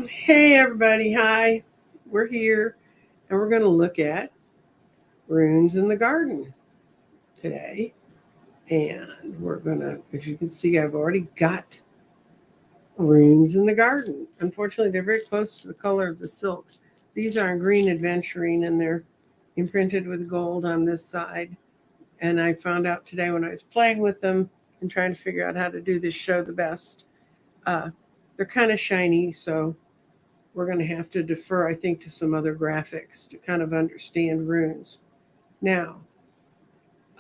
Hey everybody, hi. We're here and we're going to look at runes in the garden today. And we're going to, as you can see, I've already got runes in the garden. Unfortunately, they're very close to the color of the silk. These are in green adventuring and they're imprinted with gold on this side. And I found out today when I was playing with them and trying to figure out how to do this show the best, uh, they're kind of shiny, so we're going to have to defer, I think, to some other graphics to kind of understand runes. Now,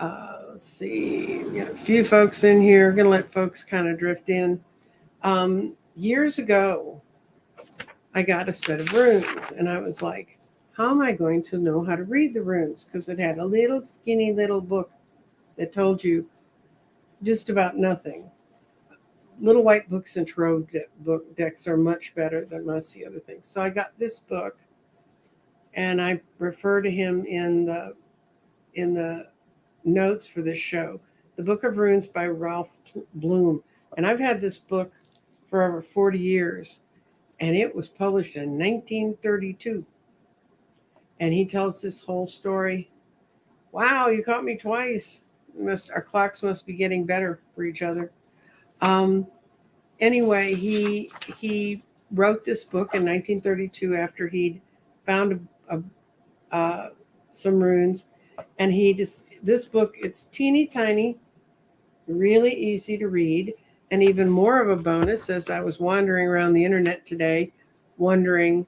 let's see, we got a few folks in here. We're going to let folks kind of drift in. Years ago, I got a set of runes, and I was like, how am I going to know how to read the runes? Because it had a little skinny little book that told you just about nothing. Little white books and tarot book decks are much better than most of the other things. So I got this book, and I refer to him in the notes for this show, The Book of Runes by Ralph Bloom. And I've had this book for over 40 years, and it was published in 1932. And he tells this whole story. Wow, you caught me twice. Our clocks must be getting better for each other. Um, anyway, he wrote this book in 1932 after he'd found some runes, and he just this book, it's teeny tiny, really easy to read, and even more of a bonus as I was wandering around the internet today, wondering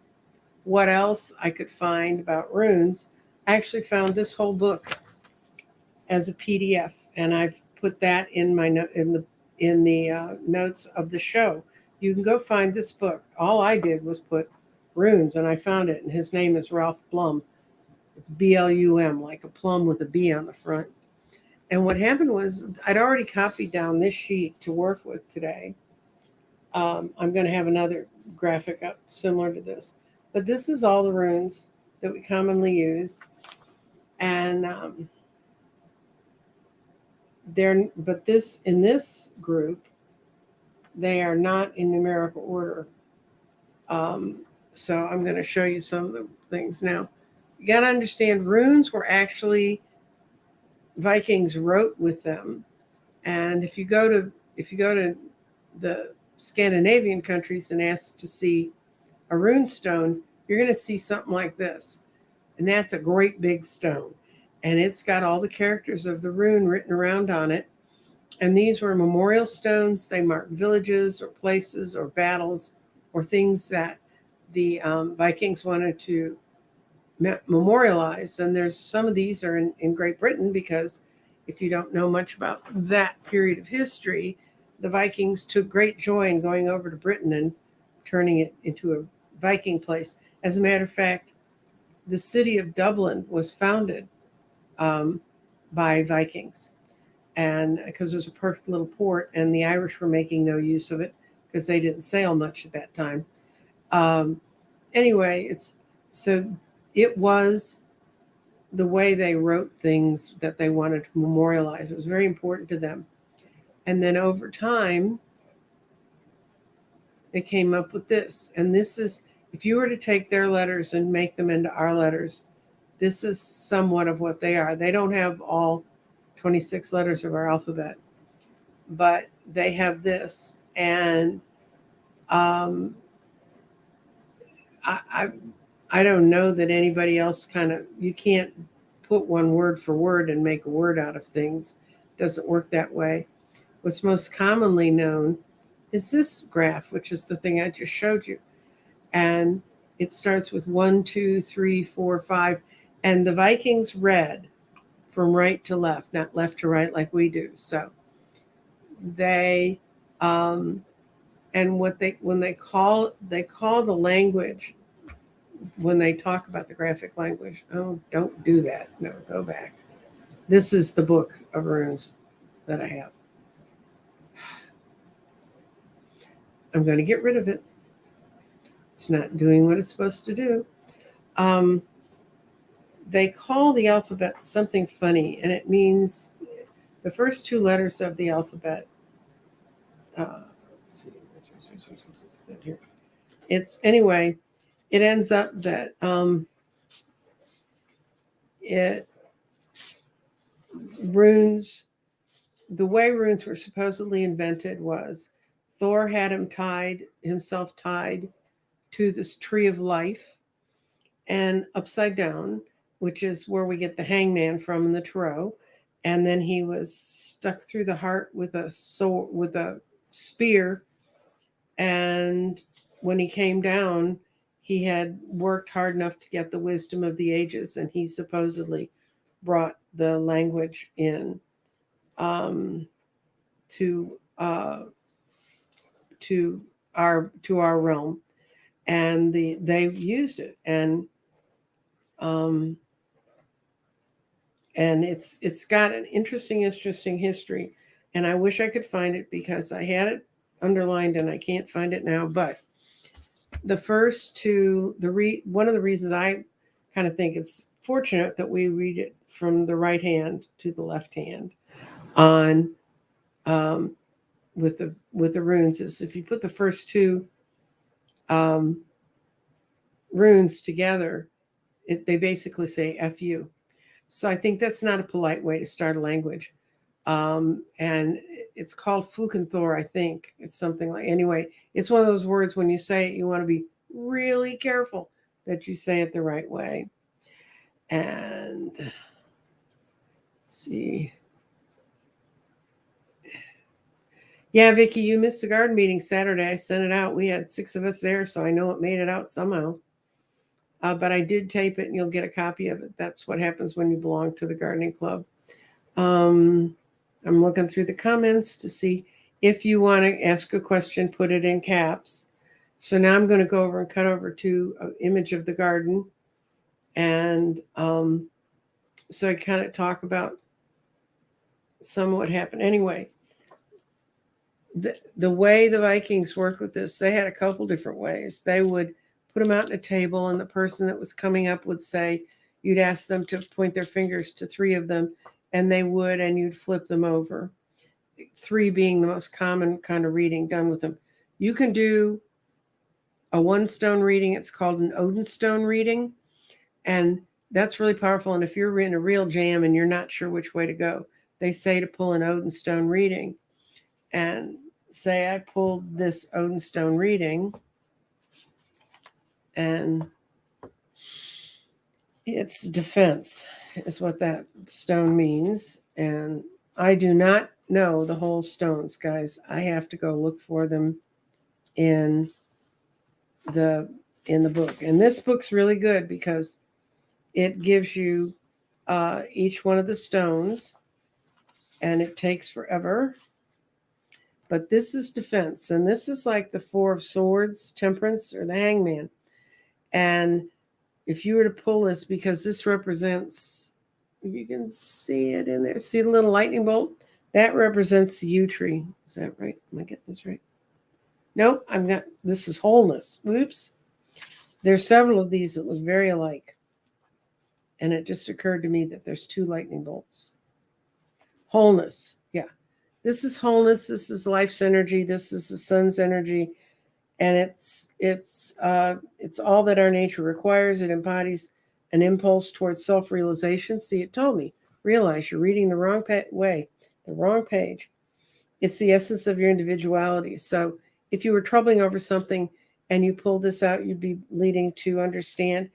what else I could find about runes. I actually found this whole book as a PDF, and I've put that in my in the notes of the show. You can go find this book. All I did was put runes, and I found it. And his name is Ralph Blum. It's BLUM, like a plum with a B on the front. And what happened was I'd already copied down this sheet to work with today. I'm going to have another graphic up similar to this, but this is all the runes that we commonly use, and but this in this group they are not in numerical order. Um, so I'm going to show you some of the things now. You got to understand, runes were actually Vikings wrote with them, and if you go to the Scandinavian countries and ask to see a rune stone, you're going to see something like this, and that's a great big stone, and it's got all the characters of the rune written around on it. And these were memorial stones. They marked villages or places or battles or things that the Vikings wanted to memorialize. And there's some of these are in Great Britain, because if you don't know much about that period of history, the Vikings took great joy in going over to Britain and turning it into a Viking place. As a matter of fact, the city of Dublin was founded um, by Vikings, and because it was a perfect little port, and the Irish were making no use of it because they didn't sail much at that time. Um, anyway, so it was the way they wrote things that they wanted to memorialize. It was very important to them. And then over time, they came up with this. And this is, if you were to take their letters and make them into our letters, this is somewhat of what they are. They don't have all 26 letters of our alphabet, but they have this. And um, I, I, I don't know that anybody else you can't put one word for word and make a word out of things. It doesn't work that way. What's most commonly known is this graph, which is the thing I just showed you. And it starts with 1, 2, 3, 4, 5. And the Vikings read from right to left, not left to right like we do. So they, and what they, when they call the language, when they talk about the graphic language, oh, don't do that. No, go back. This is the book of runes that I have. I'm going to get rid of it. It's not doing what it's supposed to do. Um, they call the alphabet something funny, and it means the first two letters of the alphabet. Let's see. Here. it's anyway, it ends up that it runes, the way runes were supposedly invented was Thor had himself tied to this tree of life and upside down, which is where we get the hangman from in the tarot. And then he was stuck through the heart with a sword, with a spear. And when he came down, he had worked hard enough to get the wisdom of the ages, and he supposedly brought the language in um, to to our realm, and they used it, um, and it's got an interesting history, and I wish I could find it because I had it underlined and I can't find it now. But the first two, one of the reasons I kind of think it's fortunate that we read it from the right hand to the left hand on um, with the runes is if you put the first two um, runes together, they basically say "f you." So I think that's not a polite way to start a language. And it's called Fukenthor, I think. It's something like, anyway, it's one of those words when you say it, you want to be really careful that you say it the right way. And let's see. Yeah, Vicki, you missed the garden meeting Saturday. I sent it out. We had 6 of us there, so I know it made it out somehow. But I did tape it, and you'll get a copy of it. That's what happens when you belong to the gardening club. I'm looking through the comments to see if you want to ask a question, put it in caps. So now I'm going to go over and cut over to an image of the garden. And so I kind of talk about some of what happened. Anyway, the way the Vikings worked with this, they had a couple different ways. They would put them out on a table, and the person that was coming up would say, you'd ask them to point their fingers to 3 of them, and they would, and you'd flip them over. 3 being the most common kind of reading done with them. You can do a 1 stone reading. It's called an Odin stone reading. And that's really powerful. And if you're in a real jam and you're not sure which way to go, they say to pull an Odin stone reading. And say I pulled this Odin stone reading, and it's defense is what that stone means. And I do not know the whole stones, guys. I have to go look for them in the book. And this book's really good because it gives you each one of the stones, and it takes forever. But this is defense, and this is like the 4 of Swords, Temperance, or the Hangman. And if you were to pull this, because this represents, if you can see it in there, see the little lightning bolt? That represents the yew tree. Is that right? Am I getting this right? Nope, this is wholeness. Oops. There's several of these that look very alike. And it just occurred to me that there's 2 lightning bolts. Wholeness. Yeah. This is wholeness. This is life's energy. This is the sun's energy. And it's all that our nature requires. It embodies an impulse towards self-realization. See, it told me, realize you're reading the wrong way, the wrong page. It's the essence of your individuality. So if you were troubling over something and you pulled this out, you'd be leading to understand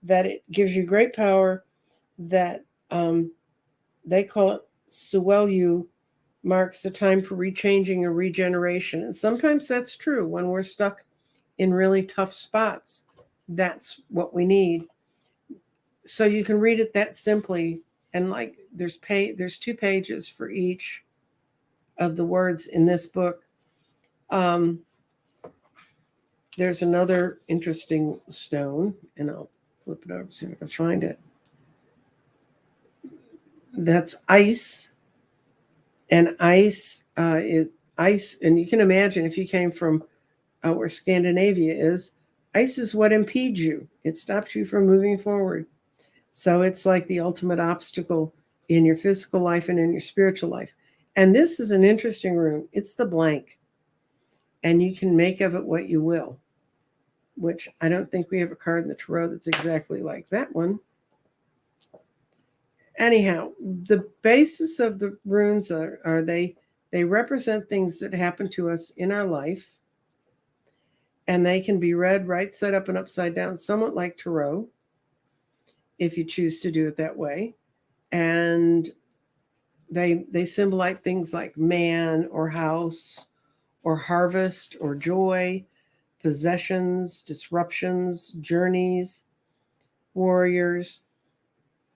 that it gives you great power, that they call it Suelu, marks the time for rechanging or regeneration. And sometimes that's true when we're stuck in really tough spots. That's what we need. So you can read it that simply. And like there's 2 pages for each of the words in this book. There's another interesting stone, and I'll flip it over, see if I can find it. That's ice. And ice is ice. And you can imagine if you came from where Scandinavia is, ice is what impedes you. It stops you from moving forward. So it's like the ultimate obstacle in your physical life and in your spiritual life. And this is an interesting rune. It's the blank. And you can make of it what you will. which I don't think we have a card in the tarot that's exactly like that one. Anyhow, the basis of the runes are they represent things that happen to us in our life, and they can be read right side up and upside down, somewhat like tarot, if you choose to do it that way. And they symbolize things like man or house or harvest or joy, possessions, disruptions, journeys, warriors,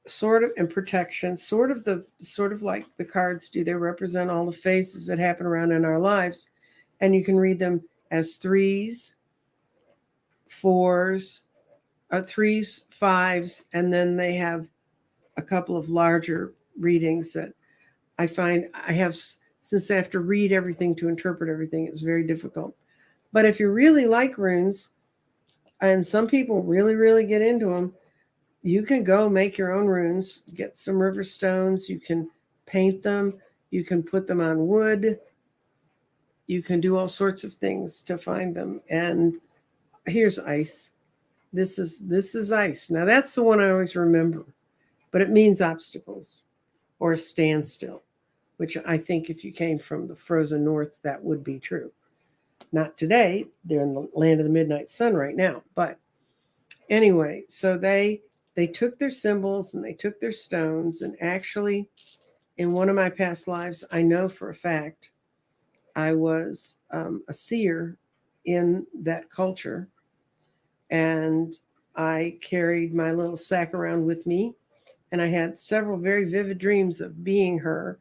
sort of, and protection, sort of like the cards do. They represent all the phases that happen around in our lives, and you can read them as threes, fours, threes, fives, and then they have a couple of larger readings that I find I have, since I have to read everything to interpret everything, it's very difficult. But if you really like runes, and some people really, really get into them, you can go make your own runes, get some river stones, you can paint them, you can put them on wood, you can do all sorts of things to find them. And here's ice. This is ice. Now that's the one I always remember, but it means obstacles or a standstill, which I think if you came from the frozen north, that would be true. Not today. They're in the land of the midnight sun right now. But anyway, so they took their symbols and they took their stones, and actually in one of my past lives, I know for a fact I was a seer in that culture, and I carried my little sack around with me, and I had several very vivid dreams of being her,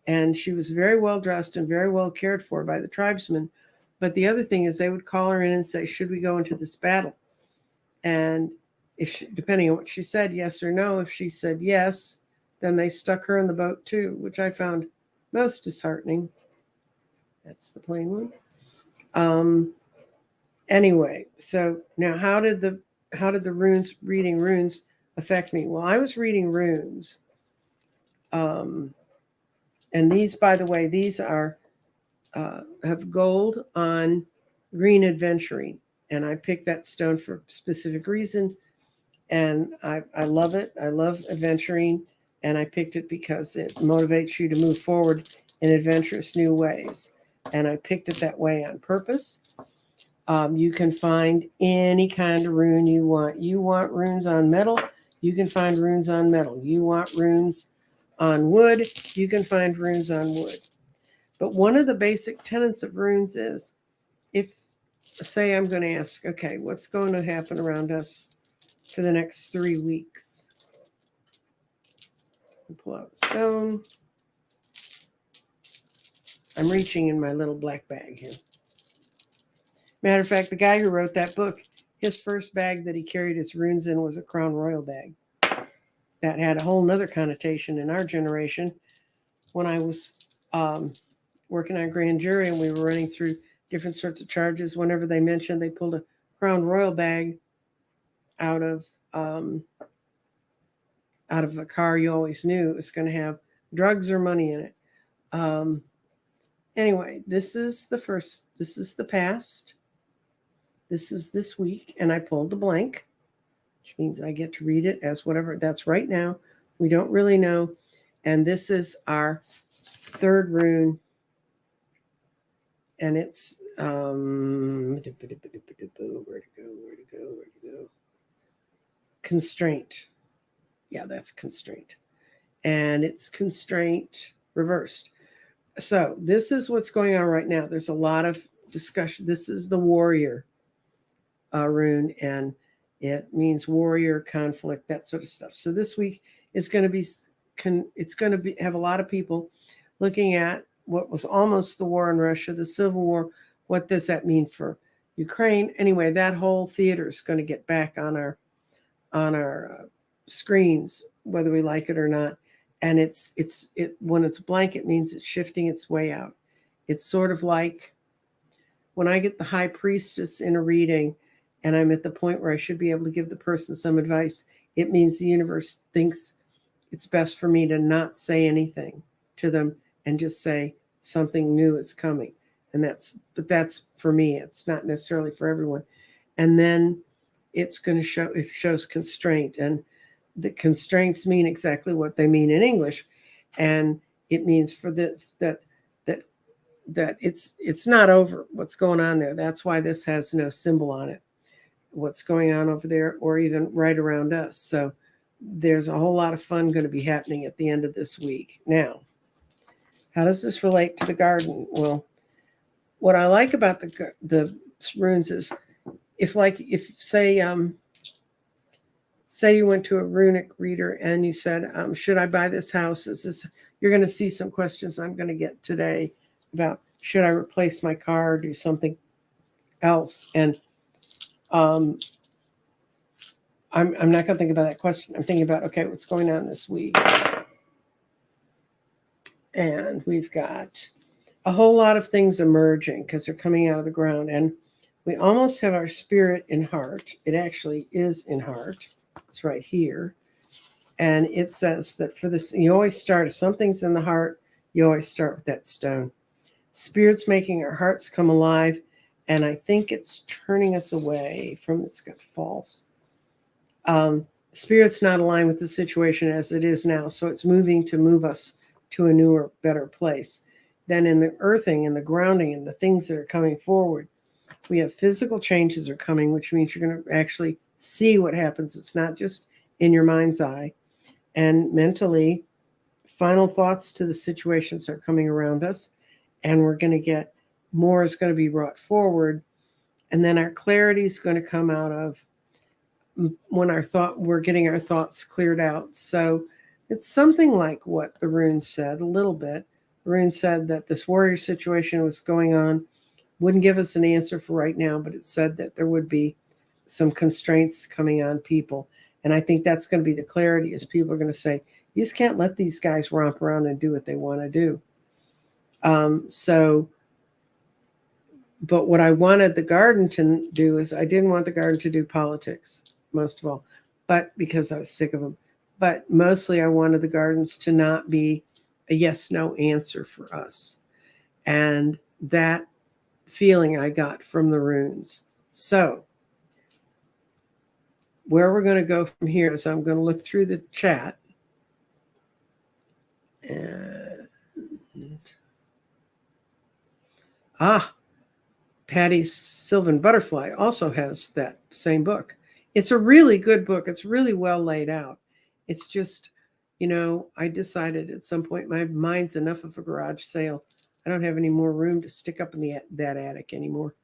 and she was very well dressed and very well cared for by the tribesmen. But the other thing is they would call her in and say, should we go into this battle? And if she, depending on what she said, yes or no, if she said yes, then they stuck her in the boat too, which I found most disheartening. That's the plain one. Anyway, so now how did the reading runes affect me? Well, I was reading runes. And these, by the way, these are have gold on green aventurine, and I picked that stone for a specific reason, and I love it. I love aventurine, and I picked it because it motivates you to move forward in adventurous new ways, and I picked it that way on purpose. You can find any kind of rune you want. You want runes on metal, you can find runes on metal. You want runes on wood, you can find runes on wood. But one of the basic tenets of runes is, if, say, I'm going to ask, okay, what's going to happen around us for the next 3 weeks? I'll pull out a stone. I'm reaching in my little black bag here. Matter of fact, the guy who wrote that book, his first bag that he carried his runes in was a Crown Royal bag. That had a whole nother connotation in our generation. When I was working on grand jury and we were running through different sorts of charges, whenever they mentioned they pulled a Crown Royal bag out of a car, you always knew it was going to have drugs or money in it. Anyway, this is the past. This is this week, and I pulled the blank, which means I get to read it as whatever that's right now. We don't really know. And this is our third rune, and it's where to go? Constraint. Yeah, that's constraint. And it's constraint reversed. So this is what's going on right now. There's a lot of discussion. This is the warrior rune, and it means warrior, conflict, that sort of stuff. So this week is going to be, have a lot of people looking at what was almost the war in Russia, the Civil War. What does that mean for Ukraine? Anyway, that whole theater is going to get back on our screens, whether we like it or not. And it when it's blank, it means it's shifting its way out. It's sort of like when I get the high priestess in a reading and I'm at the point where I should be able to give the person some advice, it means the universe thinks it's best for me to not say anything to them and just say something new is coming. And that's for me. It's not necessarily for everyone. And then it shows constraint. And the constraints mean exactly what they mean in English. And it means that it's not over what's going on there. That's why this has no symbol on it, what's going on over there or even right around us. So there's a whole lot of fun going to be happening at the end of this week. Now, how does this relate to the garden? Well, what I like about the runes is if say you went to a runic reader and you said, should I buy this house? You're going to see some questions I'm going to get today about should I replace my car or do something else? And I'm not going to think about that question. I'm thinking about, okay, what's going on this week? And we've got a whole lot of things emerging because they're coming out of the ground. And we almost have our spirit in heart. It actually is in heart. It's right here. And it says that for this, you always start, if something's in the heart, you always start with that stone. Spirit's making our hearts come alive. And I think it's turning us away from, it's got false. Spirit's not aligned with the situation as it is now. So it's moving to move us to a newer, better place. Then in the earthing and the grounding and the things that are coming forward, we have physical changes are coming, which means you're going to actually see what happens. It's not just in your mind's eye. And mentally, final thoughts to the situations are coming around us. And we're going to get more is going to be brought forward. And then our clarity is going to come out of when we're getting our thoughts cleared out. So it's something like what the rune said a little bit. The rune said that this warrior situation was going on, wouldn't give us an answer for right now, but it said that there would be some constraints coming on people. And I think that's going to be the clarity is people are going to say, you just can't let these guys romp around and do what they want to do. But what I wanted the garden to do is I didn't want the garden to do politics, most of all, but because I was sick of them. But mostly I wanted the gardens to not be a yes, no answer for us. And that feeling I got from the runes. So where we're going to go from here is I'm going to look through the chat. And Patty's Sylvan Butterfly also has that same book. It's a really good book. It's really well laid out. It's just, I decided at some point my mind's enough of a garage sale. I don't have any more room to stick up in that attic anymore.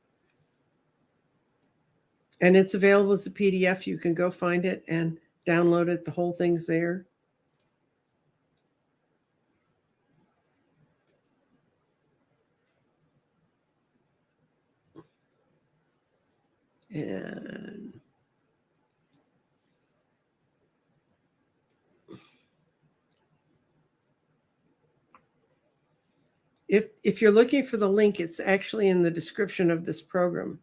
And it's available as a PDF. You can go find it and download it. The whole thing's there. And if you're looking for the link, it's actually in the description of this program.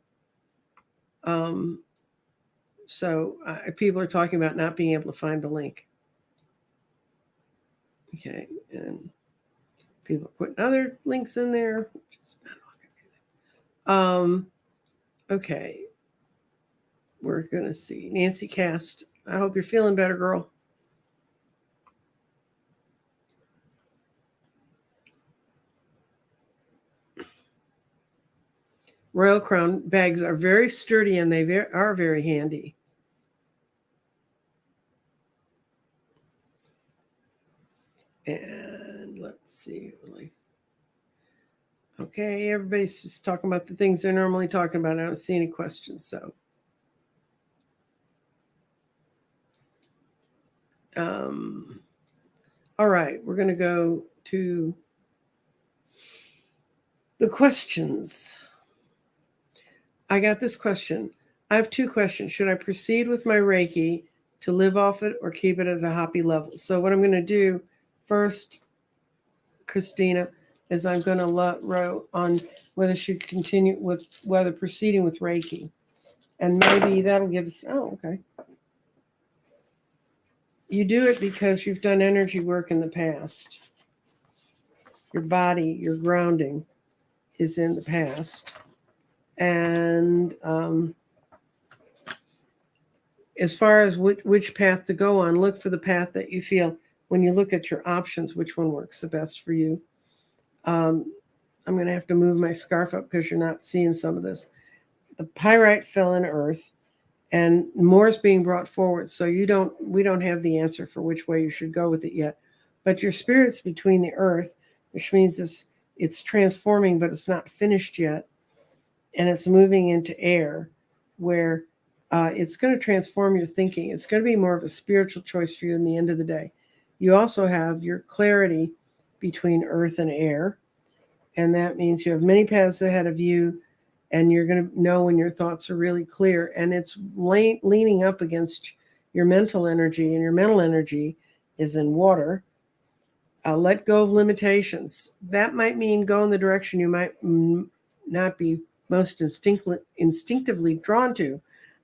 So people are talking about not being able to find the link. Okay, and people put other links in there. Okay, we're gonna see Nancy Cast. I hope you're feeling better, girl. Royal Crown bags are very sturdy and they are very handy. And let's see. Okay, everybody's just talking about the things they're normally talking about. I don't see any questions, so. All right, we're going to go to the questions. I got this question. I have two questions. Should I proceed with my Reiki to live off it or keep it at a happy level? So what I'm going to do first, Christina, is I'm going to row on whether she continue with whether proceeding with Reiki. And maybe that'll give us, okay. You do it because you've done energy work in the past. Your body, your grounding is in the past. And as far as which path to go on, look for the path that you feel when you look at your options, which one works the best for you. Um, I'm going to have to move my scarf up because you're not seeing some of this. The pyrite fell in earth, and more is being brought forward. So we don't have the answer for which way you should go with it yet. But your spirit's between the earth, which means it's transforming, but it's not finished yet, and it's moving into air, where it's going to transform your thinking. It's going to be more of a spiritual choice for you in the end of the day. You also have your clarity between earth and air, and that means you have many paths ahead of you, and you're going to know when your thoughts are really clear, and it's leaning up against your mental energy, and your mental energy is in water. Let go of limitations. That might mean go in the direction you might not be most instinctively drawn to,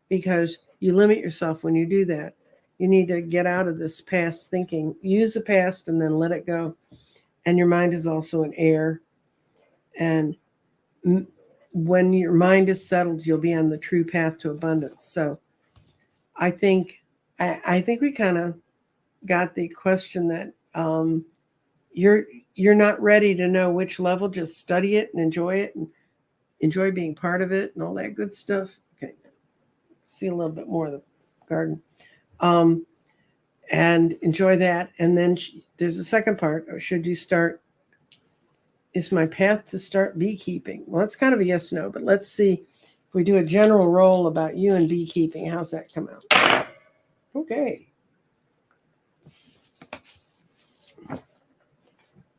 because you limit yourself when you do that. You need to get out of this past thinking. Use the past and then let it go. And your mind is also in air. And when your mind is settled, you'll be on the true path to abundance. So I think we kind of got the question that you're not ready to know which level. Just study it and enjoy being part of it and all that good stuff. Okay, see a little bit more of the garden, and enjoy that. And then there's a second part. Or should you start? Is my path to start beekeeping? Well, it's kind of a yes, no, but let's see if we do a general roll about you and beekeeping. How's that come out? Okay.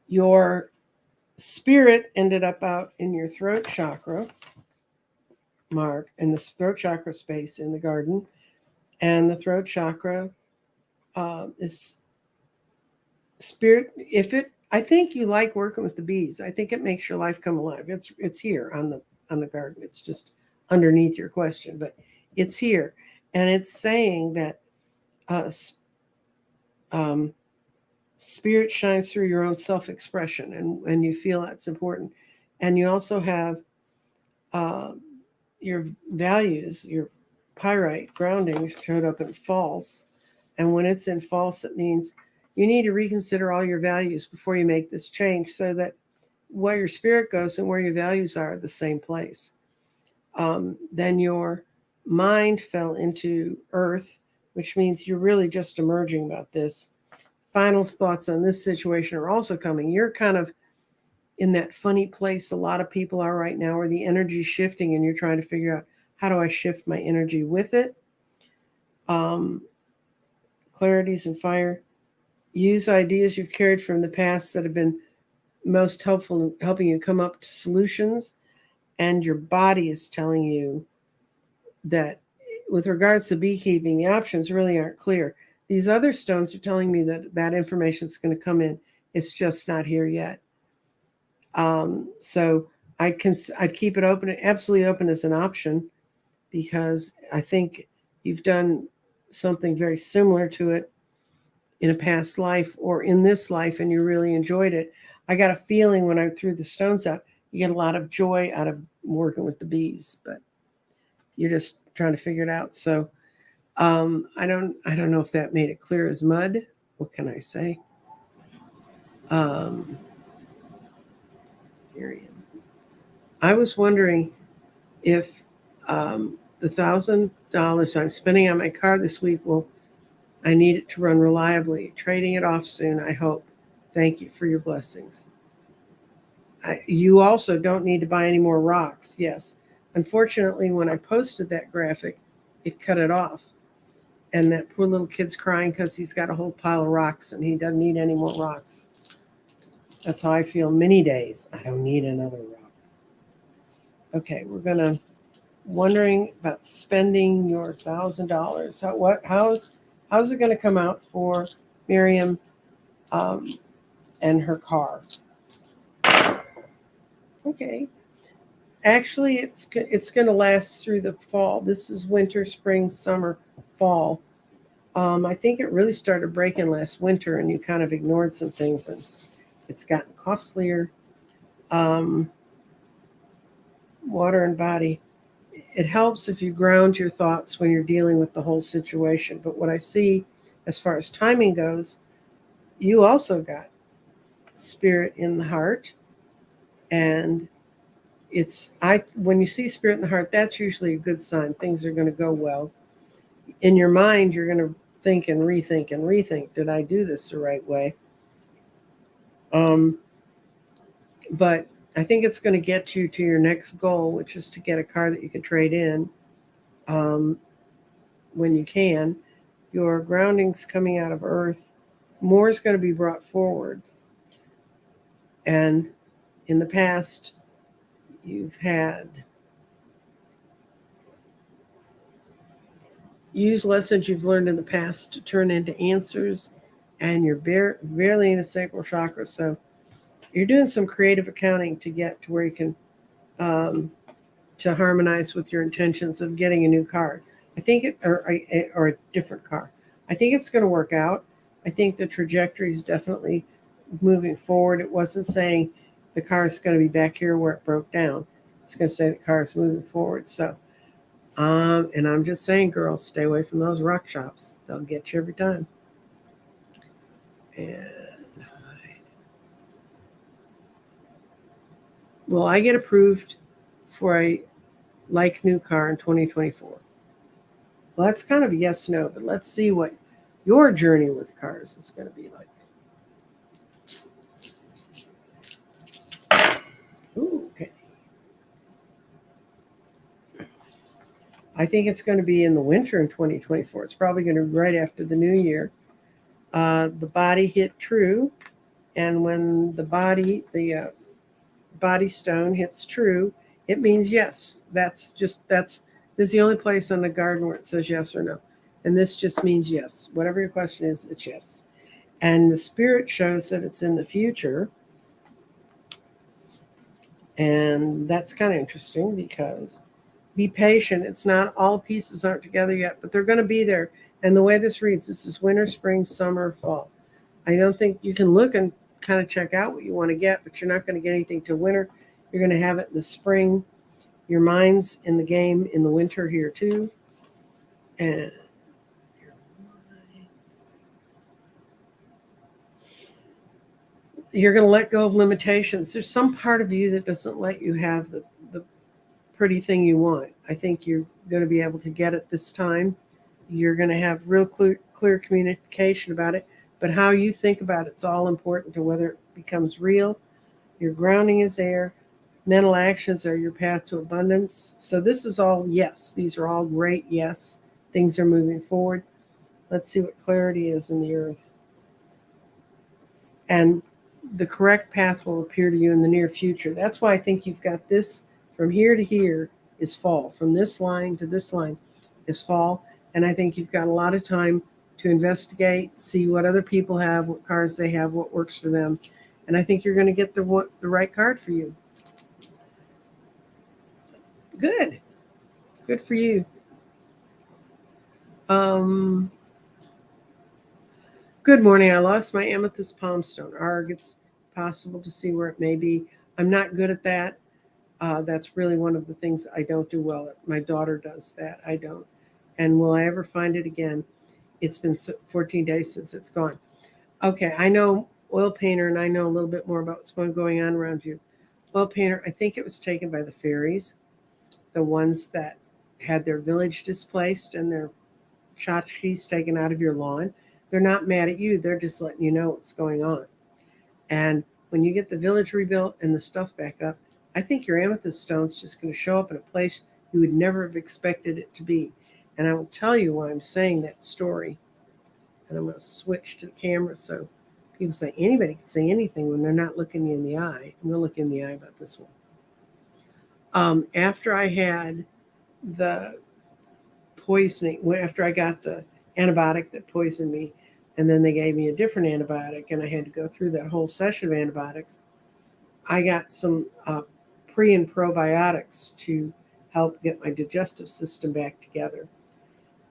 Your spirit ended up out in your throat chakra, Mark, in the throat chakra space in the garden. And the throat chakra is spirit. I think you like working with the bees. I think it makes your life come alive. It's here on the garden. It's just underneath your question, but it's here, and it's saying that spirit shines through your own self-expression, and you feel that's important. And you also have your values, your pyrite grounding showed up in false, and when it's in false, it means you need to reconsider all your values before you make this change, so that where your spirit goes and where your values are the same place. Then your mind fell into earth, which means you're really just emerging about this. Final thoughts on this situation are also coming. You're kind of in that funny place a lot of people are right now, where the energy is shifting and you're trying to figure out, how do I shift my energy with it? Clarities and fire. Use ideas you've carried from the past that have been most helpful in helping you come up to solutions. And your body is telling you that with regards to beekeeping, the options really aren't clear. These other stones are telling me that information is going to come in. It's just not here yet. So I'd keep it open, absolutely open as an option, because I think you've done something very similar to it in a past life or in this life, and you really enjoyed it. I got a feeling when I threw the stones out, you get a lot of joy out of working with the bees, but you're just trying to figure it out. So I don't know if that made it clear as mud. What can I say? I was wondering if the $1,000 I'm spending on my car this week I need it to run reliably. Trading it off soon, I hope. Thank you for your blessings. You also don't need to buy any more rocks. Yes. Unfortunately, when I posted that graphic, it cut it off. And that poor little kid's crying because he's got a whole pile of rocks and he doesn't need any more rocks. That's how I feel many days. I don't need another rock. Okay, we're wondering about spending your $1,000. How's it going to come out for Miriam and her car? Okay. Actually, it's going to last through the fall. This is winter, spring, summer, fall. I think it really started breaking last winter, and you kind of ignored some things, and it's gotten costlier. Water and body. it helps if you ground your thoughts when you're dealing with the whole situation. But what I see as far as timing goes, you also got spirit in the heart. And when you see spirit in the heart, that's usually a good sign. Things are going to go well. In your mind, you're going to think and rethink. Did I do this the right way? But I think it's going to get you to your next goal, which is to get a car that you can trade in when you can. Your grounding's coming out of earth. More is going to be brought forward. And in the past, you've had use lessons you've learned in the past to turn into answers, and you're barely in a sacral chakra. So you're doing some creative accounting to get to where you can to harmonize with your intentions of getting a new car. I think or a different car. I think it's going to work out. I think the trajectory is definitely moving forward. It wasn't saying the car is going to be back here where it broke down. It's going to say the car is moving forward. So, and I'm just saying, girls, stay away from those rock shops. They'll get you every time. And will I get approved for a like new car in 2024? Well, that's kind of a yes, no, but let's see what your journey with cars is going to be like. Ooh, okay. I think it's going to be in the winter in 2024. It's probably going to be right after the new year. The body hit true, and when the body stone hits true, it means yes. This is the only place on the garden where it says yes or no. And this just means yes. Whatever your question is, it's yes. And the spirit shows that it's in the future. And that's kind of interesting because be patient. It's not all pieces aren't together yet, but they're going to be there. And the way this reads, this is winter, spring, summer, fall. I don't think you can look and kind of check out what you want to get, but you're not going to get anything till winter. You're going to have it in the spring. Your mind's in the game in the winter here too. And you're going to let go of limitations. There's some part of you that doesn't let you have the pretty thing you want. I think you're going to be able to get it this time. You're going to have real clear communication about it. But how you think about it's all important to whether it becomes real. Your grounding is there. Mental actions are your path to abundance. So this is all yes. These are all great yes. Things are moving forward. Let's see what clarity is in the earth. And the correct path will appear to you in the near future. That's why I think you've got this from here to here is fall. From this line to this line is fall. And I think you've got a lot of time to investigate, see what other people have, what cars they have, what works for them. And I think you're going to get the right card for you. Good. Good for you. Good morning. I lost my amethyst palm stone. Arg, it's possible to see where it may be. I'm not good at that. That's really one of the things I don't do well at. My daughter does that. I don't. And will I ever find it again? It's been 14 days since it's gone. Okay, I know oil painter, and I know a little bit more about what's going on around you. Oil painter, I think it was taken by the fairies, the ones that had their village displaced and their tchotchkes taken out of your lawn. They're not mad at you. They're just letting you know what's going on. And when you get the village rebuilt and the stuff back up, I think your amethyst stone's just going to show up in a place you would never have expected it to be. And I will tell you why I'm saying that story. And I'm going to switch to the camera so people say anybody can say anything when they're not looking you in the eye. I'm going to look you in the eye about this one. After I had the poisoning, after I got the antibiotic that poisoned me, and then they gave me a different antibiotic, and I had to go through that whole session of antibiotics, I got some pre and probiotics to help get my digestive system back together.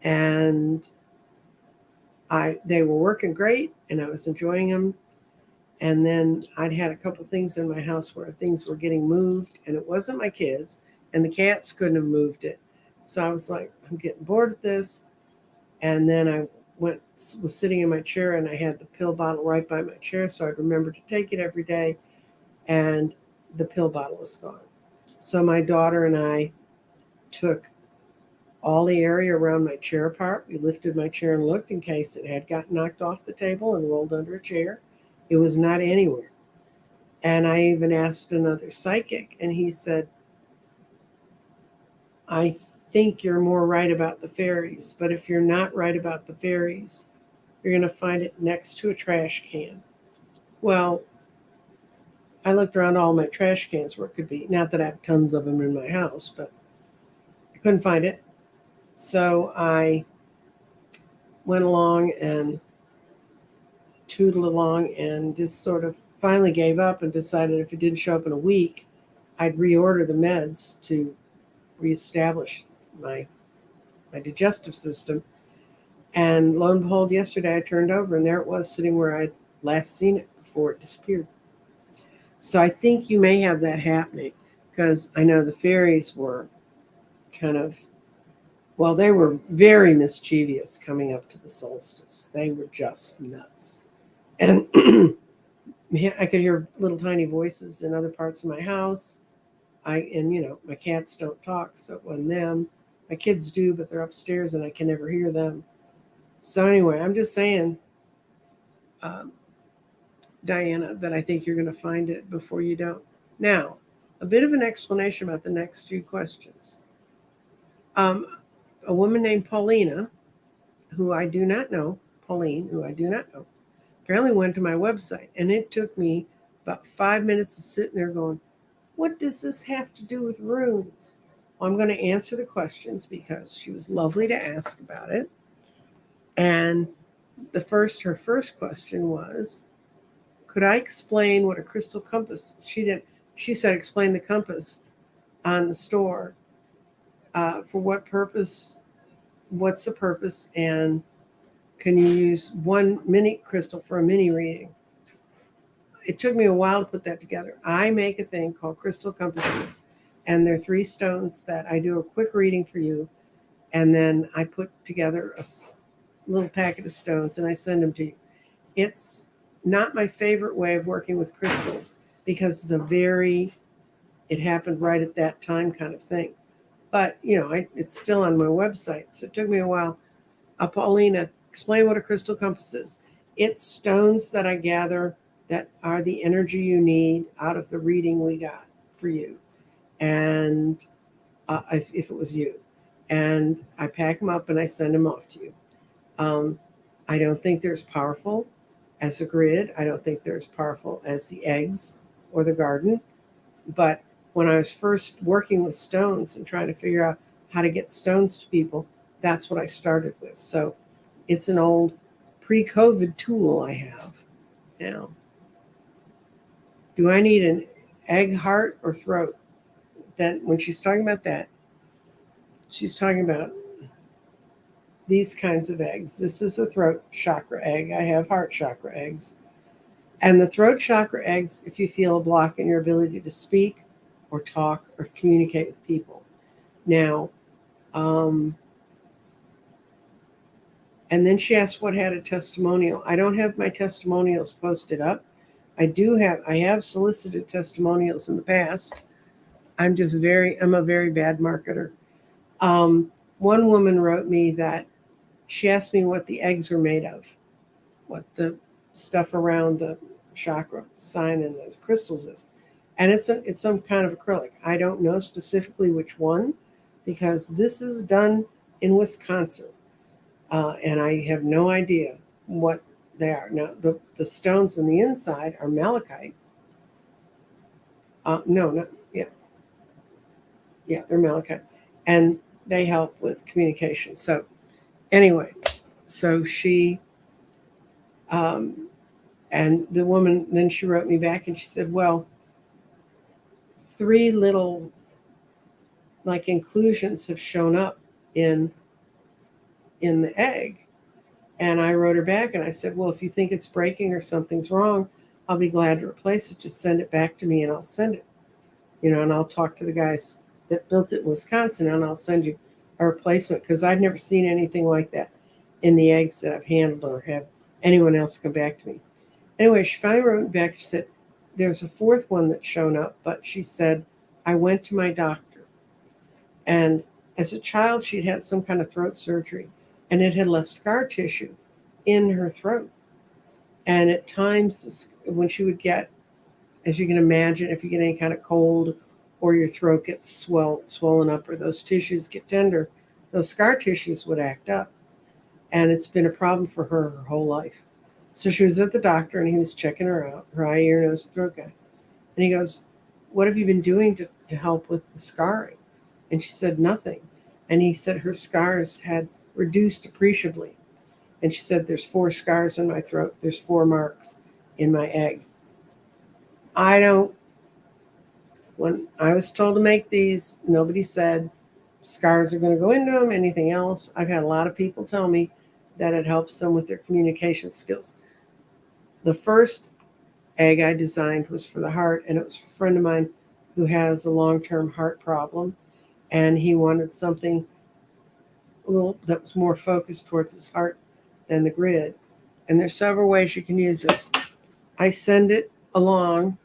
And they were working great, and I was enjoying them. And then I'd had a couple things in my house where things were getting moved, and it wasn't my kids, and the cats couldn't have moved it. So I was like, I'm getting bored with this. And then I was sitting in my chair and I had the pill bottle right by my chair. So I'd remember to take it every day. And the pill bottle was gone. So my daughter and I took all the area around my chair apart. We lifted my chair and looked in case it had got knocked off the table and rolled under a chair. It was not anywhere. And I even asked another psychic, and he said, I think you're more right about the fairies, but if you're not right about the fairies, you're going to find it next to a trash can. Well, I looked around all my trash cans where it could be. Not that I have tons of them in my house, but I couldn't find it. So I went along and tootled along and just sort of finally gave up and decided if it didn't show up in a week, I'd reorder the meds to reestablish my digestive system. And lo and behold, yesterday I turned over and there it was sitting where I'd last seen it before it disappeared. So I think you may have that happening because I know the fairies were kind of, well, they were very mischievous coming up to the solstice. They were just nuts. And I could hear little tiny voices in other parts of my house. My cats don't talk, so it wasn't them. My kids do, but they're upstairs and I can never hear them. So anyway, I'm just saying, um, Diana, that I think you're going to find it before you don't. Now, a bit of an explanation about the next few questions. A woman named Paulina, who I do not know, Pauline, who I do not know, apparently went to my website, and it took me about 5 minutes of sitting there going, what does this have to do with runes? Well, I'm going to answer the questions because she was lovely to ask about it. And her first question was, could I explain what a crystal compass? She said, explain the compass on the store. For what purpose? What's the purpose? And can you use one mini crystal for a mini reading? It took me a while to put that together. I make a thing called crystal compasses, and they're 3 stones that I do a quick reading for you, and then I put together a little packet of stones and I send them to you. It's not my favorite way of working with crystals because it happened right at that time kind of thing. But, it's still on my website, so it took me a while. Paulina, explain what a crystal compass is. It's stones that I gather that are the energy you need out of the reading we got for you. And if it was you. And I pack them up and I send them off to you. I don't think they're as powerful as a grid. I don't think they're as powerful as the eggs or the garden. But when I was first working with stones and trying to figure out how to get stones to people, that's what I started with. So it's an old pre-COVID tool I have now. Do I need an egg, heart, or throat? Then when she's talking about that, she's talking about these kinds of eggs. This is a throat chakra egg. I have heart chakra eggs. And the throat chakra eggs, if you feel a block in your ability to speak or talk or communicate with people. Now, and then she asked what had a testimonial. I don't have my testimonials posted up. I have solicited testimonials in the past. I'm a very bad marketer. One woman wrote me that she asked me what the eggs were made of, what the stuff around the chakra sign and the crystals is. And it's some kind of acrylic. I don't know specifically which one because this is done in Wisconsin. And I have no idea what they are. Now, the stones on the inside are malachite. Yeah, they're malachite. And they help with communication. So anyway, so she, and the woman, then she wrote me back and she said, well, 3 little like inclusions have shown up in the egg. And I wrote her back and I said, well, if you think it's breaking or something's wrong, I'll be glad to replace it. Just send it back to me and I'll send it. And I'll talk to the guys that built it in Wisconsin and I'll send you a replacement because I've never seen anything like that in the eggs that I've handled or have anyone else come back to me. Anyway, she finally wrote me back. She said, there's a fourth one that's shown up, but she said, I went to my doctor. And as a child, she'd had some kind of throat surgery, and it had left scar tissue in her throat. And at times, when she would get, as you can imagine, if you get any kind of cold or your throat gets swollen up or those tissues get tender, those scar tissues would act up. And it's been a problem for her whole life. So she was at the doctor and he was checking her out, her eye, ear, nose, throat guy. And he goes, what have you been doing to help with the scarring? And she said, nothing. And he said her scars had reduced appreciably. And she said, there's 4 scars in my throat. There's 4 marks in my egg. When I was told to make these, nobody said scars are going to go into them, anything else. I've had a lot of people tell me that it helps them with their communication skills. The first egg I designed was for the heart, and it was for a friend of mine who has a long-term heart problem, and he wanted something a little that was more focused towards his heart than the grid. And there's several ways you can use this. I send it along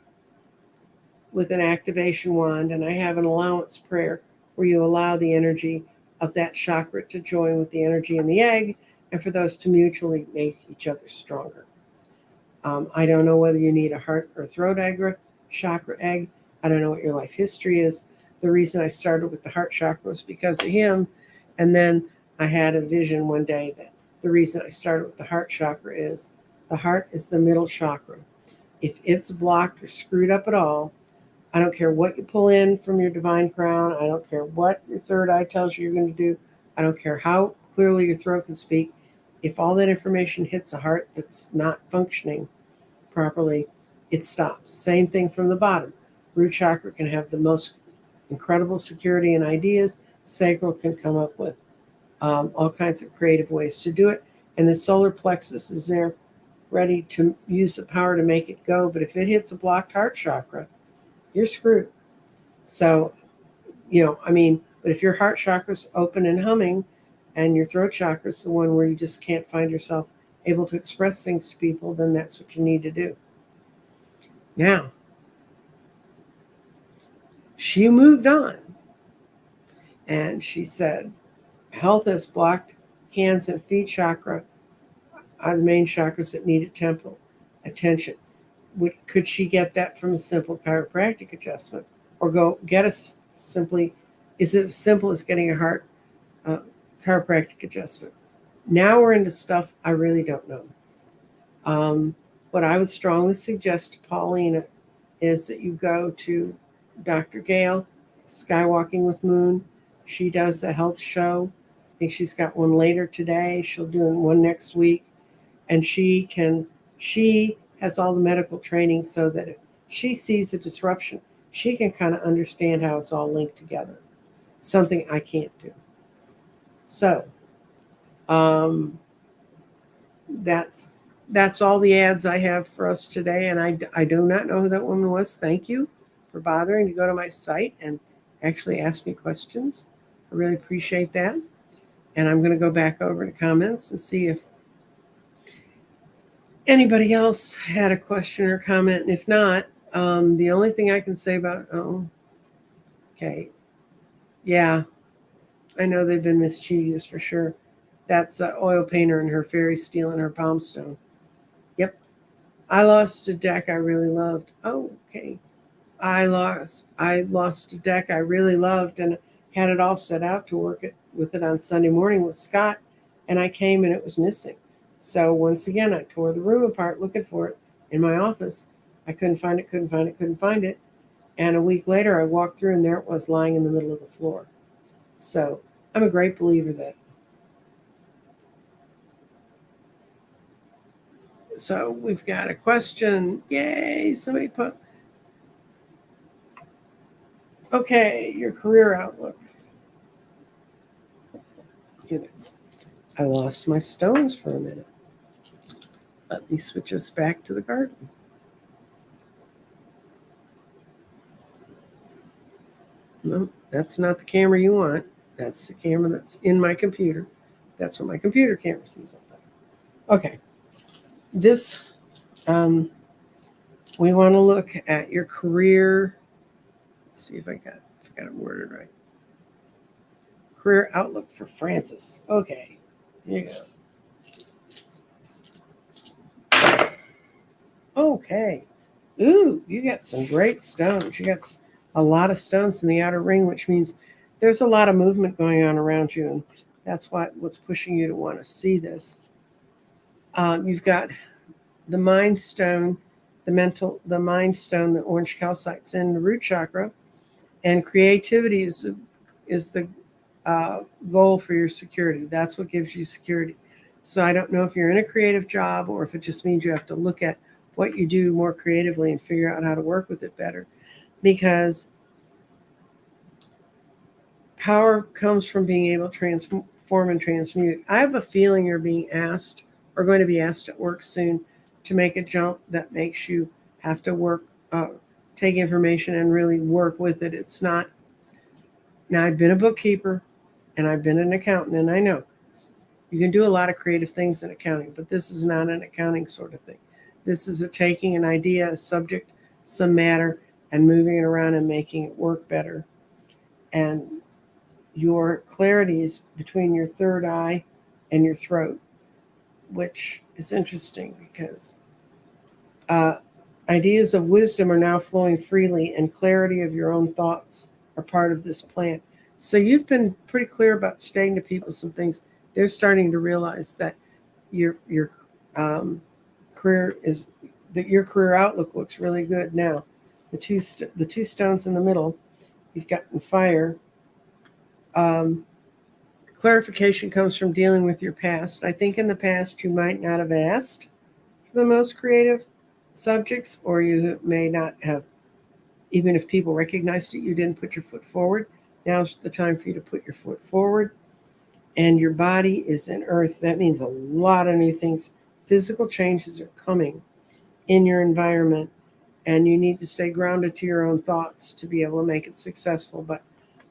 with an activation wand, and I have an allowance prayer where you allow the energy of that chakra to join with the energy in the egg, and for those to mutually make each other stronger. I don't know whether you need a heart or throat egg or chakra egg. I don't know what your life history is. The reason I started with the heart chakra was because of him. And then I had a vision one day that the reason I started with the heart chakra is the heart is the middle chakra. If it's blocked or screwed up at all, I don't care what you pull in from your divine crown. I don't care what your third eye tells you you're going to do. I don't care how clearly your throat can speak. If all that information hits a heart that's not functioning properly, it stops. Same thing from the bottom. Root chakra can have the most incredible security and ideas. Sacral can come up with all kinds of creative ways to do it. And the solar plexus is there ready to use the power to make it go. But if it hits a blocked heart chakra, you're screwed. So, but if your heart chakra's open and humming and your throat chakra's the one where you just can't find yourself able to express things to people, then that's what you need to do. Now, she moved on and she said, health has blocked hands and feet chakra are the main chakras that needed temple attention. Could she get that from a simple chiropractic adjustment or go get is it as simple as getting a heart chiropractic adjustment? Now we're into stuff I really don't know. What I would strongly suggest to Paulina is that you go to Dr. Gail, Skywalking with Moon. She does a health show. I think she's got one later today. She'll do one next week. And she has all the medical training so that if she sees a disruption, she can kind of understand how it's all linked together. Something I can't do. So, that's all the ads I have for us today. And I do not know who that woman was. Thank you for bothering to go to my site and actually ask me questions. I really appreciate that. And I'm going to go back over to comments and see if anybody else had a question or comment. And if not, the only thing I can say about, okay. Yeah, I know they've been mischievous for sure. That's an oil painter and her fairy steel and her palm stone. Yep. I lost a deck I really loved. Oh, okay. I lost a deck I really loved and had it all set out to work with it on Sunday morning with Scott, and I came and it was missing. So once again, I tore the room apart looking for it in my office. I couldn't find it. And a week later, I walked through and there it was lying in the middle of the floor. So I'm a great believer that. So we've got a question. Yay, somebody put. Okay, your career outlook. I lost my stones for a minute. Let me switch us back to the garden. No, that's not the camera you want. That's the camera that's in my computer. That's what my computer camera sees. Okay. This, we want to look at your career. Let's see if I got it worded right. Career outlook for Francis. Okay. Here you go. Okay. Ooh, you got some great stones. You got a lot of stones in the outer ring, which means there's a lot of movement going on around you, and that's what's pushing you to want to see this. You've got the mind stone, the mind stone, the orange calcite's in the root chakra, and creativity is the goal for your security. That's what gives you security. So I don't know if you're in a creative job or if it just means you have to look at what you do more creatively and figure out how to work with it better, because power comes from being able to transform and transmute. I have a feeling you're being asked or going to be asked at work soon to make a jump that makes you have to work, take information and really work with it. It's not. Now, I've been a bookkeeper and I've been an accountant, and I know you can do a lot of creative things in accounting, but this is not an accounting sort of thing. This is taking an idea, a subject, some matter, and moving it around and making it work better. And your clarity is between your third eye and your throat, which is interesting because ideas of wisdom are now flowing freely, and clarity of your own thoughts are part of this plant. So you've been pretty clear about stating to people some things. They're starting to realize that your career is that your career outlook looks really good now. The two stones in the middle, you've got in fire. Clarification comes from dealing with your past. I think in the past you might not have asked for the most creative subjects, or you may not have, even if people recognized it, you didn't put your foot forward. Now's the time for you to put your foot forward. And your body is in earth. That means a lot of new things. Physical changes are coming in your environment, and you need to stay grounded to your own thoughts to be able to make it successful. But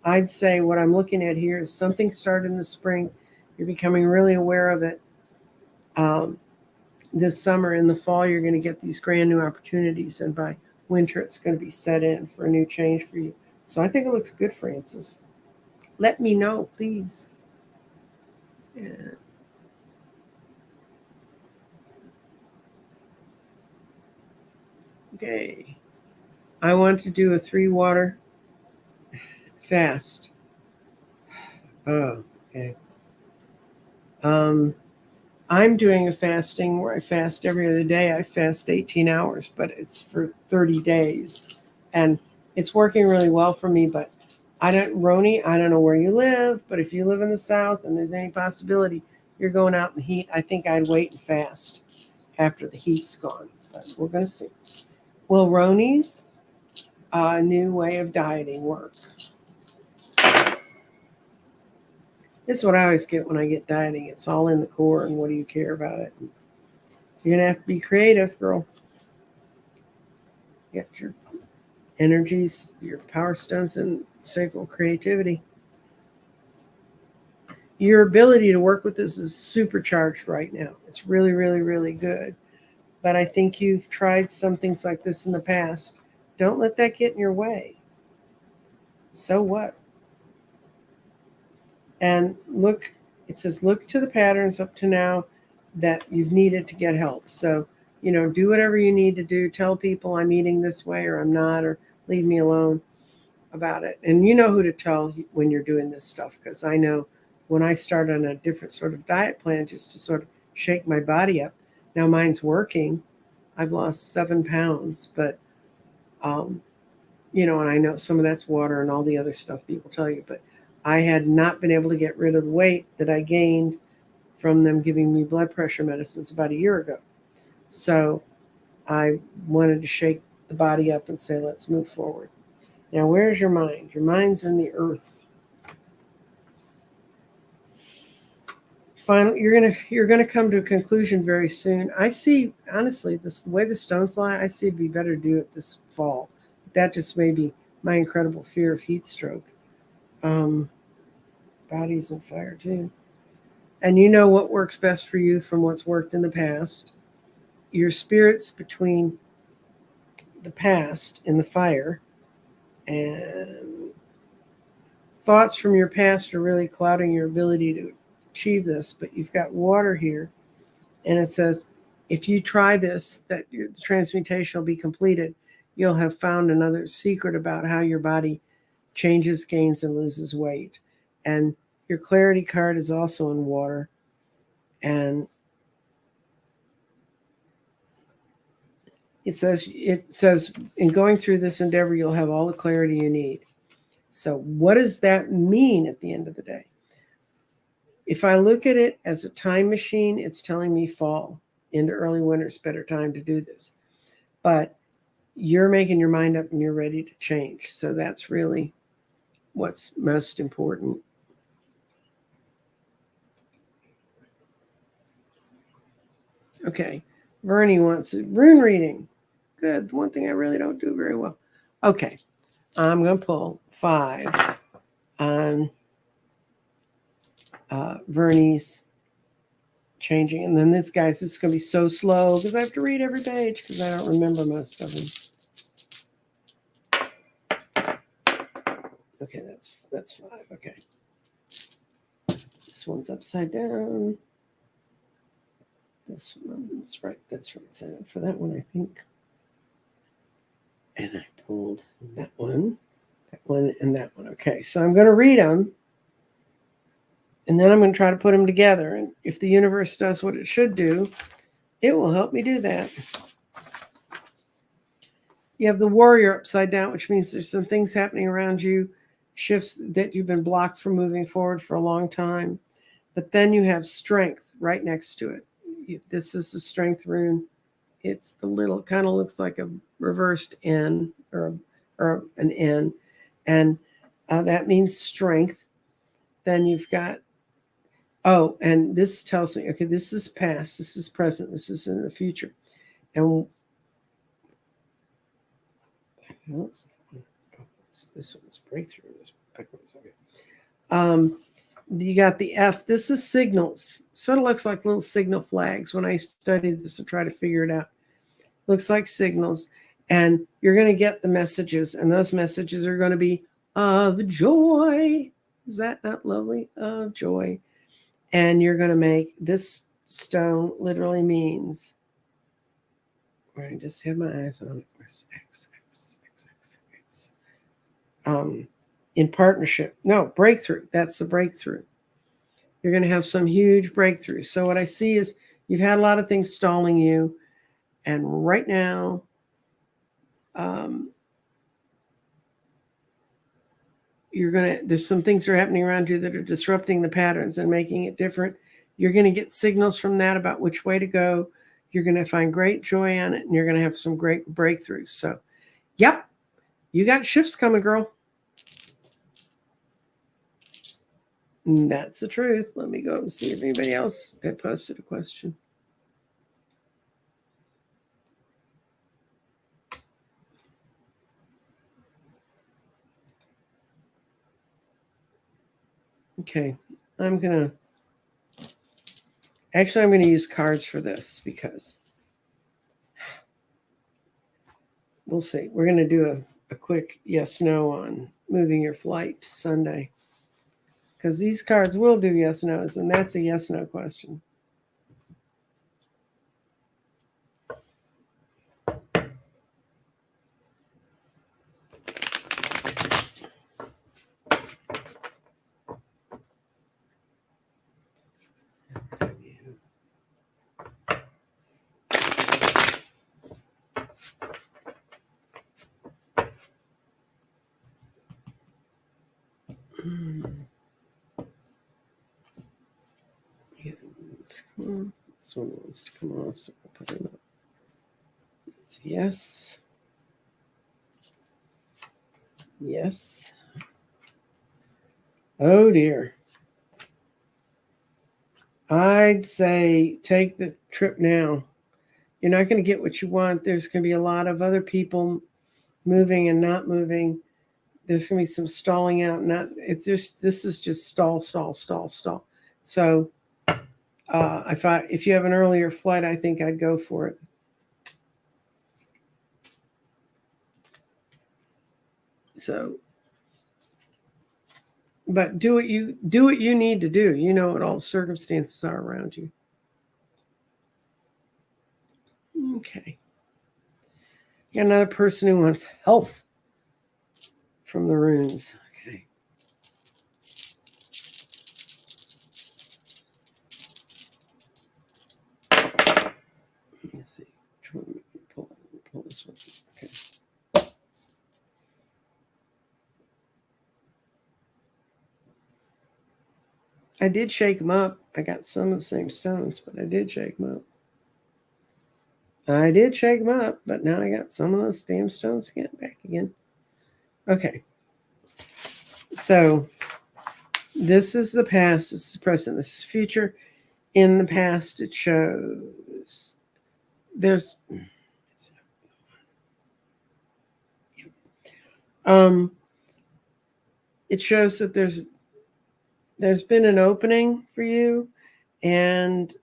I'd say what I'm looking at here is something started in the spring. You're becoming really aware of it. This summer, in the fall, you're going to get these grand new opportunities, and by winter, it's going to be set in for a new change for you. So I think it looks good, Francis. Let me know, please. Yeah. Okay. I want to do a 3-water fast. Oh, okay. I'm doing a fasting where I fast every other day. I fast 18 hours, but it's for 30 days. And it's working really well for me. But Roni, I don't know where you live, but if you live in the South and there's any possibility you're going out in the heat, I think I'd wait and fast after the heat's gone. But we're going to see. Will Roni's new way of dieting work? This is what I always get when I get dieting. It's all in the core, and what do you care about it? You're going to have to be creative, girl. Get your energies, your power stones, and sacral creativity. Your ability to work with this is supercharged right now. It's really, really, really good. But I think you've tried some things like this in the past. Don't let that get in your way. So what? And look, it says, look to the patterns up to now that you've needed to get help. So, do whatever you need to do. Tell people I'm eating this way or I'm not, or leave me alone about it. And you know who to tell when you're doing this stuff, because I know when I start on a different sort of diet plan just to sort of shake my body up. Now mine's working. I've lost 7 pounds, but, and I know some of that's water and all the other stuff people tell you, but I had not been able to get rid of the weight that I gained from them giving me blood pressure medicines about a year ago. So I wanted to shake the body up and say, let's move forward. Now, where's your mind? Your mind's in the earth. Finally, you're gonna come to a conclusion very soon. I see, honestly, the way the stones lie, I see it'd be better to do it this fall. That just may be my incredible fear of heat stroke. Body's in fire too. And you know what works best for you from what's worked in the past. Your spirit's between the past in the fire, and thoughts from your past are really clouding your ability to achieve this. But you've got water here, and it says, if you try this, that the transmutation will be completed. You'll have found another secret about how your body changes, gains, and loses weight. And your clarity card is also in water. And it says in going through this endeavor, you'll have all the clarity you need. So what does that mean at the end of the day? If I look at it as a time machine, it's telling me fall into early winter is a better time to do this. But you're making your mind up and you're ready to change. So that's really what's most important. Okay. Vernie wants a rune reading. Good. One thing I really don't do very well. Okay. I'm going to pull 5 on Vernie's changing. And then this guy's just going to be so slow because I have to read every page because I don't remember most of them. Okay, that's 5. Okay. This one's upside down. This one's right. That's right side for that one, I think. And I pulled that one, and that one. Okay, so I'm going to read them. And then I'm going to try to put them together. And if the universe does what it should do, it will help me do that. You have the warrior upside down, which means there's some things happening around you, shifts that you've been blocked from moving forward for a long time. But then you have strength right next to it. This is the strength rune. It's the little, kind of looks like a reversed N or an N. And that means strength. Then you've got, oh, and this tells me, okay, this is past, this is present, this is in the future. And this one's breakthrough. Okay. You got the F. This is signals. Sort of looks like little signal flags. When I studied this to try to figure it out, looks like signals. And you're going to get the messages, and those messages are going to be of joy. Is that not lovely? Of joy. And you're going to make this stone literally means, where I just had my eyes on it. Where's X? In partnership. No, breakthrough. That's the breakthrough. You're going to have some huge breakthroughs. So what I see is you've had a lot of things stalling you. And right now, there's some things that are happening around you that are disrupting the patterns and making it different. You're going to get signals from that about which way to go. You're going to find great joy on it, and you're going to have some great breakthroughs. So, yep, you got shifts coming, girl. And that's the truth. Let me go and see if anybody else had posted a question. Okay, I'm going to use cards for this because we'll see. We're going to do a quick yes, no on moving your flight to Sunday. Because these cards will do yes, no's, and that's a yes, no question. This one wants to come off, so we'll put it up. It's yes. Yes. Oh dear. I'd say take the trip now. You're not going to get what you want. There's going to be a lot of other people moving and not moving. there's going to be some stalling out. Not it's just this is just stall. So if you have an earlier flight, I think I'd go for it. So, but do what you need to do. You know what all the circumstances are around you. Okay. Got another person who wants health from the runes. Okay. Let's see. Which one? Pull this one. Okay. I did shake them up. I got some of the same stones, but I did shake them up. I did shake them up, but now I got some of those damn stones back again. Okay. So this is the past, this is the present, this is future. In the past, it shows there's it shows that there's been an opening for you and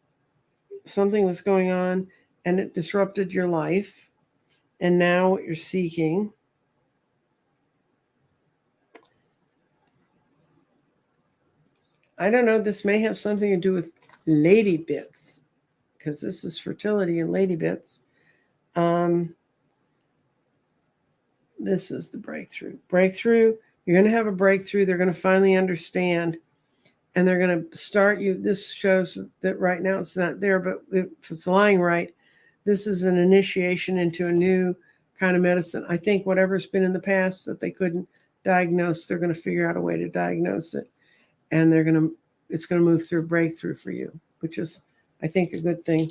something was going on and it disrupted your life. And now what you're seeking I don't know, this may have something to do with lady bits because this is fertility and lady bits. This is the breakthrough. You're going to have a breakthrough. They're going to finally understand and they're going to start you. This shows that right now it's not there, but if it's lying right, this is an initiation into a new kind of medicine. I think whatever's been in the past that they couldn't diagnose, they're going to figure out a way to diagnose it. And it's going to move through a breakthrough for you, which is, I think, a good thing.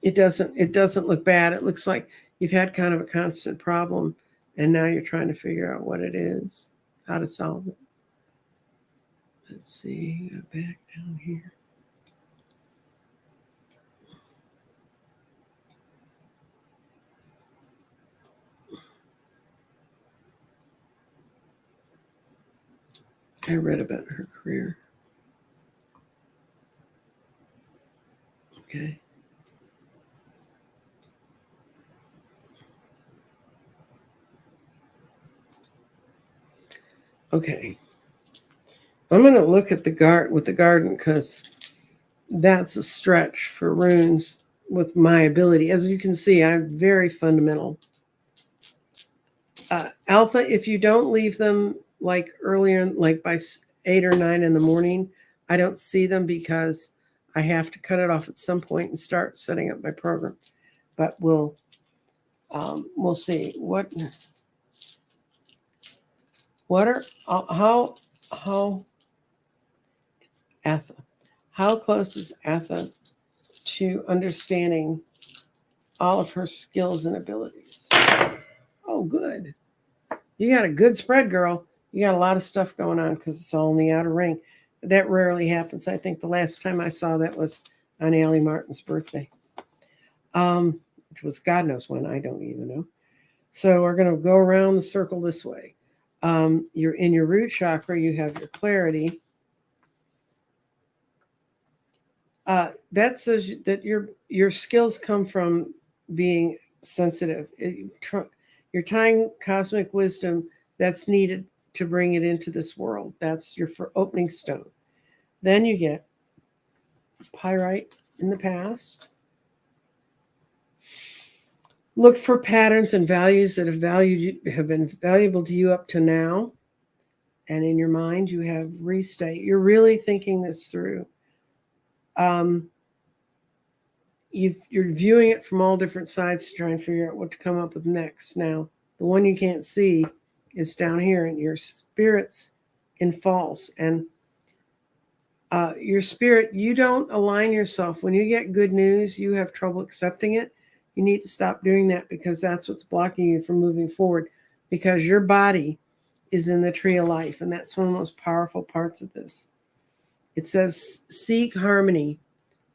It doesn't look bad. It looks like you've had kind of a constant problem, and now you're trying to figure out what it is, how to solve it. Let's see, go back down here. I read about her career. Okay. Okay. I'm going to look at the garden because that's a stretch for runes with my ability. As you can see, I'm very fundamental. Alpha, if you don't leave them like earlier, like by 8 or 9 in the morning, I don't see them because I have to cut it off at some point and start setting up my program. But we'll see how Atha, how close is Atha to understanding all of her skills and abilities? Oh, good. You got a good spread, girl. You got a lot of stuff going on because it's all in the outer ring. That rarely happens. I think the last time I saw that was on Allie Martin's birthday, which was God knows when. I don't even know. So we're going to go around the circle this way. You're in your root chakra. You have your clarity. That says that your skills come from being sensitive. You're tying cosmic wisdom that's needed to bring it into this world. That's your opening stone. Then you get pyrite in the past. Look for patterns and values that have been valuable to you up to now. And in your mind, you have restate. You're really thinking this through. You're viewing it from all different sides to try and figure out what to come up with next. Now, the one you can't see is down here, and your spirit's in false. And your spirit, you don't align yourself. When you get good news, you have trouble accepting it. You need to stop doing that because that's what's blocking you from moving forward, because your body is in the tree of life, and that's one of the most powerful parts of this. It says, seek harmony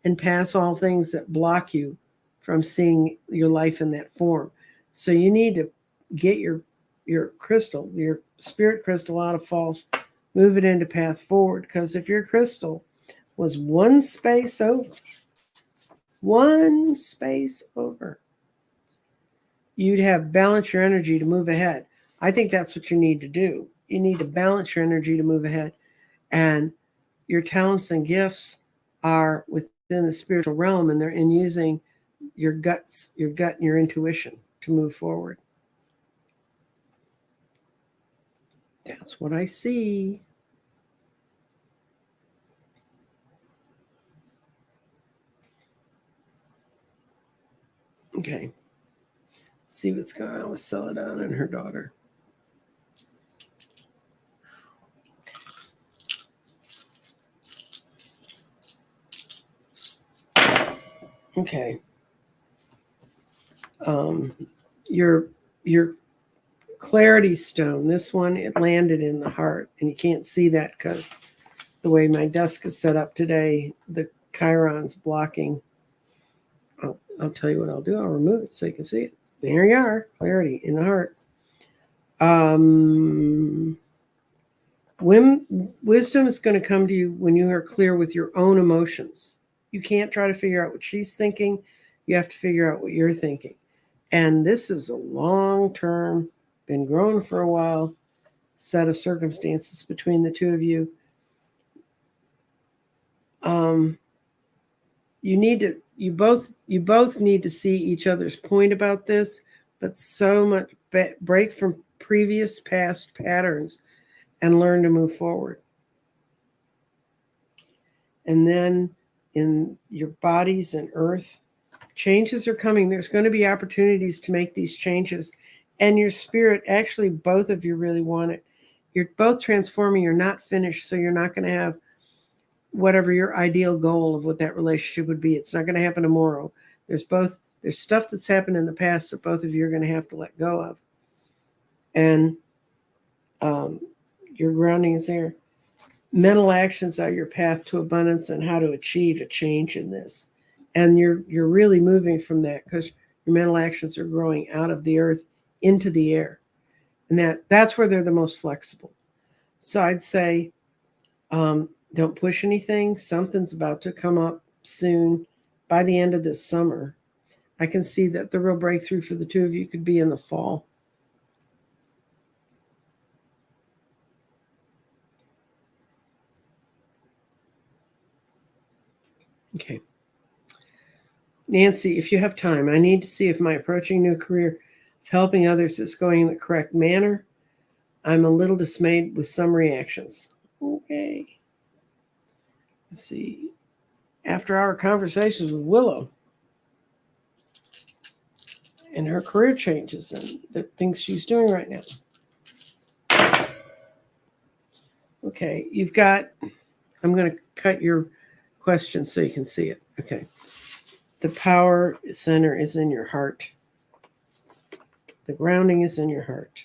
and pass all things that block you from seeing your life in that form. So you need to get your crystal, your spirit crystal out of false, move it into path forward. Because if your crystal was one space over, you'd have balance your energy to move ahead. I think that's what you need to do. You need to balance your energy to move ahead. And your talents and gifts are within the spiritual realm, and they're in using your gut and your intuition to move forward. That's what I see. Okay. Let's see what's going on with Celadon and her daughter. Okay. Your clarity stone, this one, it landed in the heart, and you can't see that because the way my desk is set up today, the Chiron's blocking. I'll tell you what I'll do. I'll remove it so you can see it. There you are, clarity in the heart. Wisdom is going to come to you when you are clear with your own emotions. You can't try to figure out what she's thinking. You have to figure out what you're thinking. And this is a long-term, been growing for a while, set of circumstances between the two of you. You both need to see each other's point about this, but so much break from previous past patterns and learn to move forward. And then in your bodies and earth, changes are coming. There's going to be opportunities to make these changes. And your spirit, actually, both of you really want it. You're both transforming. You're not finished, so you're not going to have whatever your ideal goal of what that relationship would be. It's not going to happen tomorrow. There's stuff that's happened in the past that both of you are going to have to let go of. And your grounding is there. Mental actions are your path to abundance and how to achieve a change in this. And you're really moving from that because your mental actions are growing out of the earth into the air. And that's where they're the most flexible. So I'd say don't push anything. Something's about to come up soon by the end of this summer. I can see that the real breakthrough for the two of you could be in the fall. Okay. Nancy, if you have time, I need to see if my approaching new career of helping others is going in the correct manner. I'm a little dismayed with some reactions. Okay. Let's see. After our conversations with Willow and her career changes and the things she's doing right now. Okay, I'm going to cut your question so you can see it. Okay. The power center is in your heart. The grounding is in your heart.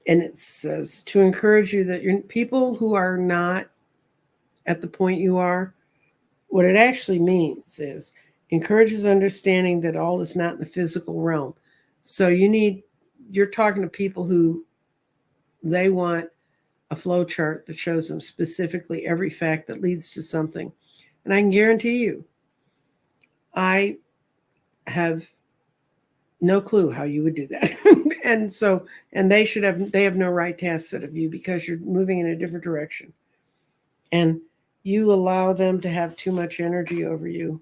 And it says to encourage you that people who are not at the point you are, what it actually means is encourages understanding that all is not in the physical realm. So you're talking to people who they want a flow chart that shows them specifically every fact that leads to something. And I can guarantee you, I have no clue how you would do that. and they have no right to ask that of you because you're moving in a different direction. And you allow them to have too much energy over you.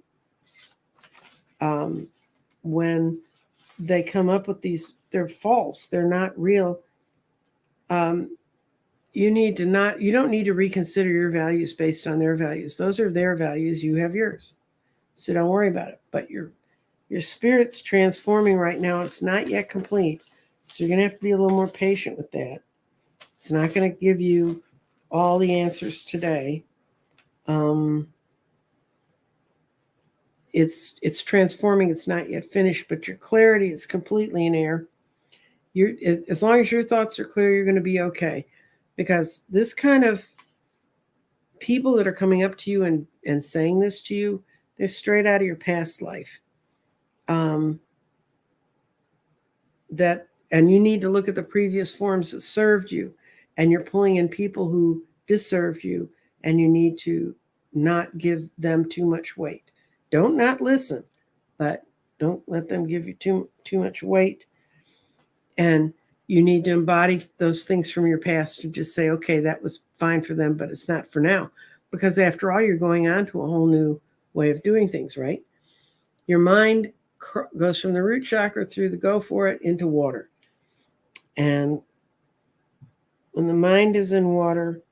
When they come up with these, they're false. They're not real. You don't need to reconsider your values based on their values. Those are their values. You have yours. So don't worry about it. But your spirit's transforming right now. It's not yet complete. So you're going to have to be a little more patient with that. It's not going to give you all the answers today. It's transforming. It's not yet finished, but your clarity is completely in air. As long as your thoughts are clear, you're going to be okay. Because this kind of people that are coming up to you and saying this to you, they're straight out of your past life. and you need to look at the previous forms that served you, and you're pulling in people who disserved you, and you need to not give them too much weight. Don't not listen, but don't let them give you too much weight. And you need to embody those things from your past to just say, okay, that was fine for them, but it's not for now. Because after all, you're going on to a whole new way of doing things, right? Your mind goes from the root chakra through the go for it into water. And when the mind is in water,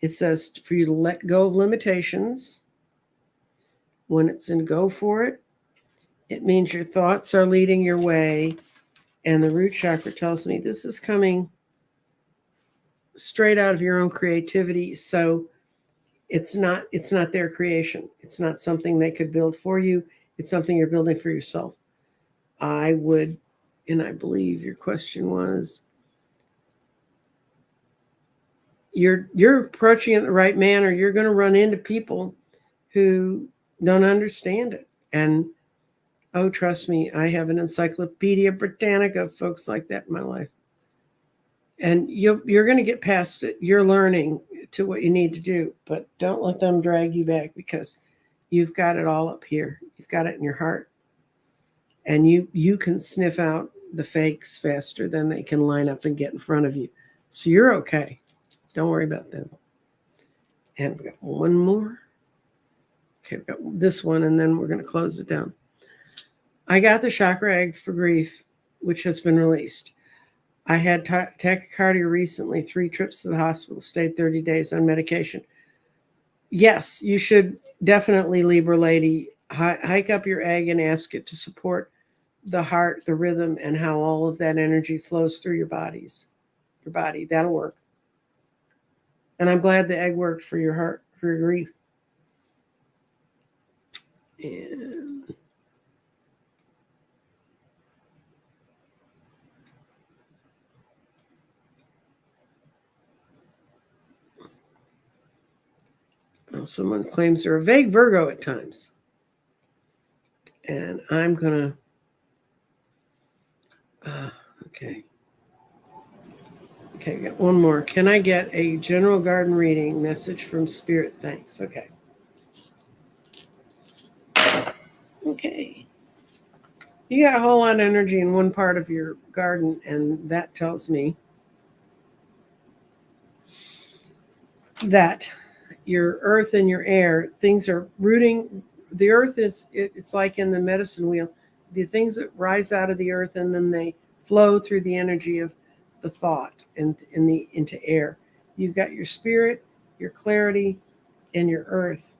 it says for you to let go of limitations. When it's in go for it, it means your thoughts are leading your way. And the root chakra tells me this is coming straight out of your own creativity. So it's not their creation. It's not something they could build for you. It's something you're building for yourself. I would, and I believe your question was, you're approaching it the right manner. You're going to run into people who don't understand it. And oh, trust me, I have an Encyclopedia Britannica of folks like that in my life. And you're going to get past it. You're learning to what you need to do, but don't let them drag you back, because you've got it all up here. You've got it in your heart. And you can sniff out the fakes faster than they can line up and get in front of you. So you're okay. Don't worry about them. And we got one more. Okay, we got this one, and then we're going to close it down. I got the chakra egg for grief, which has been released. I had tachycardia recently, 3 trips to the hospital, stayed 30 days on medication. Yes, you should definitely, Libra lady, hike up your egg and ask it to support the heart, the rhythm, and how all of that energy flows through your body. That'll work. And I'm glad the egg worked for your heart, for your grief. And someone claims they're a vague Virgo at times. And I'm going to, okay. Okay, got one more. Can I get a general garden reading message from Spirit? Thanks. Okay. Okay. You got a whole lot of energy in one part of your garden, and that tells me that your earth and your air, things are rooting. The earth it's like in the medicine wheel, the things that rise out of the earth and then they flow through the energy of the thought and into air. You've got your spirit, your clarity, and your earth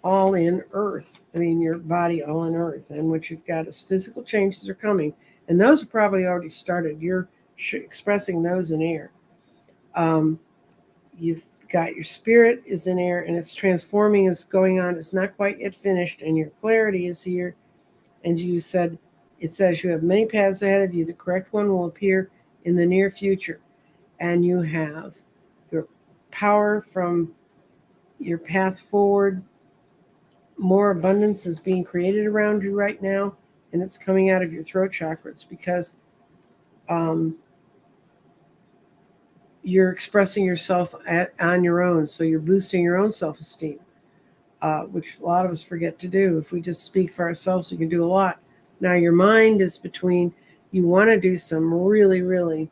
all in earth. I mean, your body all in earth. And what you've got is physical changes are coming, and those have probably already started. You're expressing those in air. You've got your spirit is in air, and it's transforming, is going on. It's not quite yet finished, and your clarity is here. And it says you have many paths ahead of you. The correct one will appear in the near future. And you have your power from your path forward. More abundance is being created around you right now, and it's coming out of your throat chakras, because you're expressing yourself on your own. So you're boosting your own self-esteem, which a lot of us forget to do. If we just speak for ourselves, we can do a lot. Now your mind is between, you want to do some really, really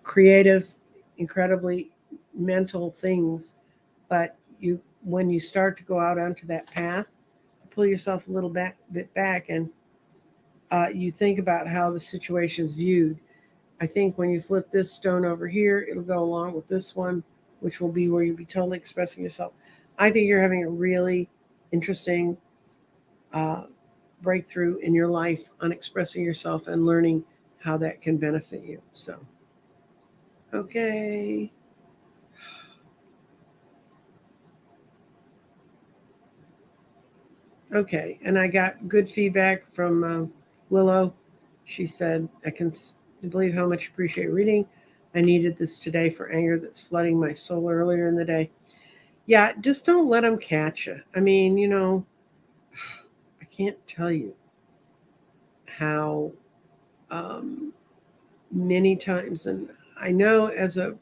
creative, incredibly mental things, but when you start to go out onto that path, pull yourself a little bit back, and you think about how the situation is viewed. I think when you flip this stone over here, it'll go along with this one, which will be where you'll be totally expressing yourself. I think you're having a really interesting breakthrough in your life on expressing yourself and learning how that can benefit you. So, okay. Okay, and I got good feedback from Willow. She said, I can believe how much you appreciate reading. I needed this today for anger that's flooding my soul earlier in the day. Yeah, just don't let them catch you. I mean, I can't tell you how many times. And I know as a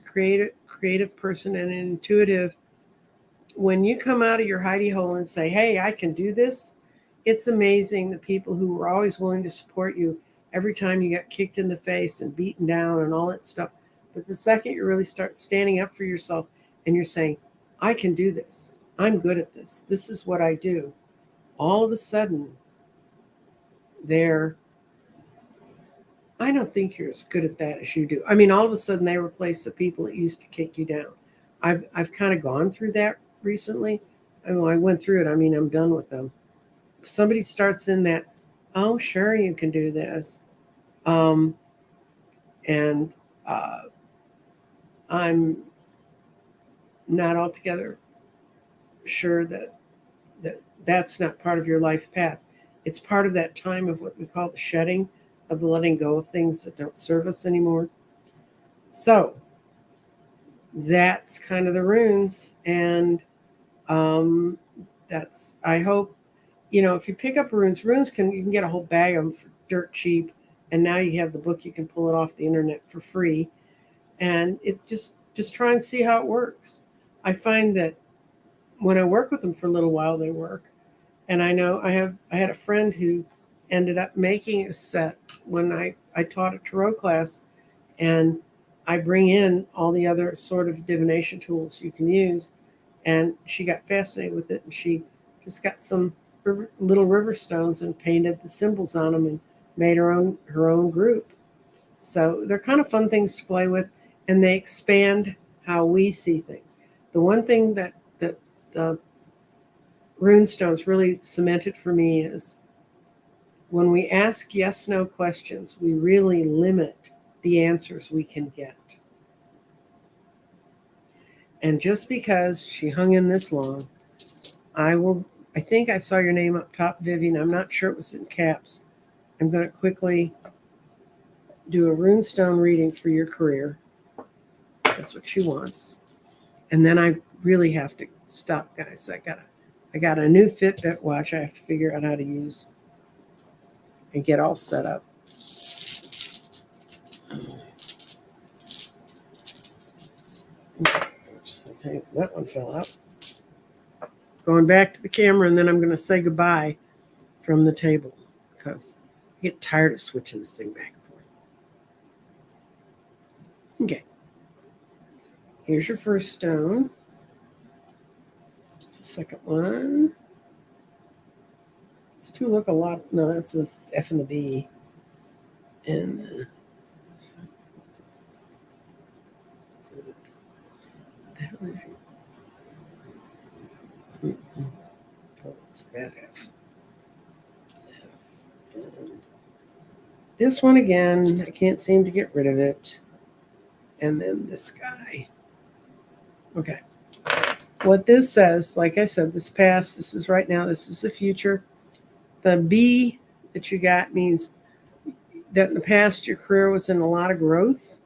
creative person and an intuitive, when you come out of your hidey hole and say, hey, I can do this, it's amazing the people who were always willing to support you every time you got kicked in the face and beaten down and all that stuff. But the second you really start standing up for yourself and you're saying, I can do this, I'm good at this, this is what I do, all of a sudden they're, I don't think you're as good at that as you do. I mean, all of a sudden they replace the people that used to kick you down. I've kind of gone through that recently. I mean, I went through it. I mean, I'm done with them. If somebody starts in that, oh, sure, you can do this. Um, and I'm not altogether sure that's not part of your life path. It's part of that time of what we call the shedding, of the letting go of things that don't serve us anymore. So that's kind of the runes. And that's, I hope, if you pick up runes you can get a whole bag of them for dirt cheap. And now you have the book, you can pull it off the internet for free. And it's just try and see how it works. I find that when I work with them for a little while, they work. And I know I had a friend who ended up making a set when I taught a tarot class, and I bring in all the other sort of divination tools you can use. And she got fascinated with it, and she just got some little river stones and painted the symbols on them and made her own group. So they're kind of fun things to play with, and they expand how we see things. The one thing that the runestones really cemented for me is when we ask yes/no questions, we really limit the answers we can get. And just because she hung in this long, I think I saw your name up top, Vivian. I'm not sure it was in caps. I'm going to quickly do a runestone reading for your career. That's what she wants. And then I really have to stop, guys. I got a new Fitbit watch I have to figure out how to use and get all set up. Okay, that one fell out. Going back to the camera, and then I'm going to say goodbye from the table because I get tired of switching this thing back and forth. Okay. Here's your first stone. That's the second one. These two look a lot. No, that's the F and the B. And that was oh, it's that F. And this one again, I can't seem to get rid of it. And then this guy. Okay. What this says, like I said, this past, this is right now, this is the future. The B that you got means that in the past your career was in a lot of growth.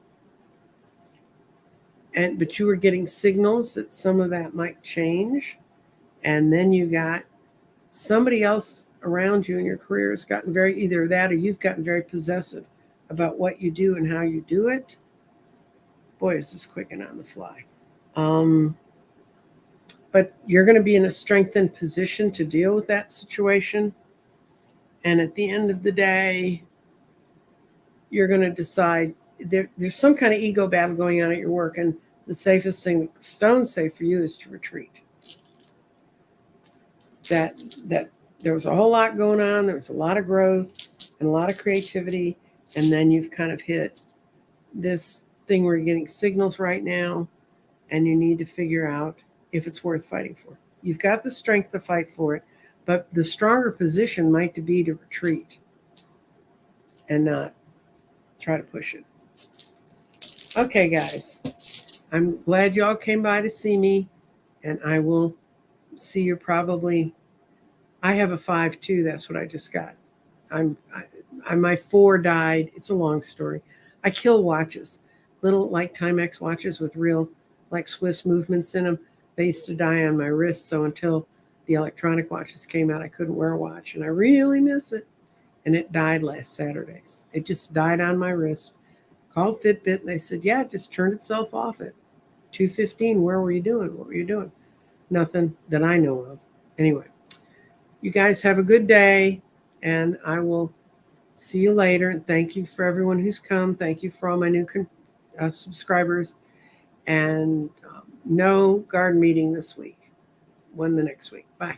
But you were getting signals that some of that might change. And then you got somebody else around you in your career has gotten very, either that or you've gotten very possessive about what you do and how you do it. Boy, is this quick and on the fly. But you're going to be in a strengthened position to deal with that situation. And at the end of the day, you're going to decide there's some kind of ego battle going on at your work. And the safest thing the stones say for you is to retreat. That there was a whole lot going on. There was a lot of growth and a lot of creativity. And then you've kind of hit this thing where you're getting signals right now. And you need to figure out if it's worth fighting for. You've got the strength to fight for it, but the stronger position might be to retreat and not try to push it. Okay, guys, I'm glad y'all came by to see me, and I will see you probably. I have a 5 too. That's what I just got. My 4 died. It's a long story. I kill watches, little like Timex watches with real like Swiss movements in them. They used to die on my wrist. So until the electronic watches came out, I couldn't wear a watch, and I really miss it. and it died last Saturday. It just died on my wrist. Called Fitbit, and they said, yeah, it just turned itself off at 2:15. Where were you doing? What were you doing? Nothing that I know of. Anyway, you guys have a good day, and I will see you later. And thank you for everyone who's come. Thank you for all my new subscribers. And no garden meeting this week. One the next week. Bye.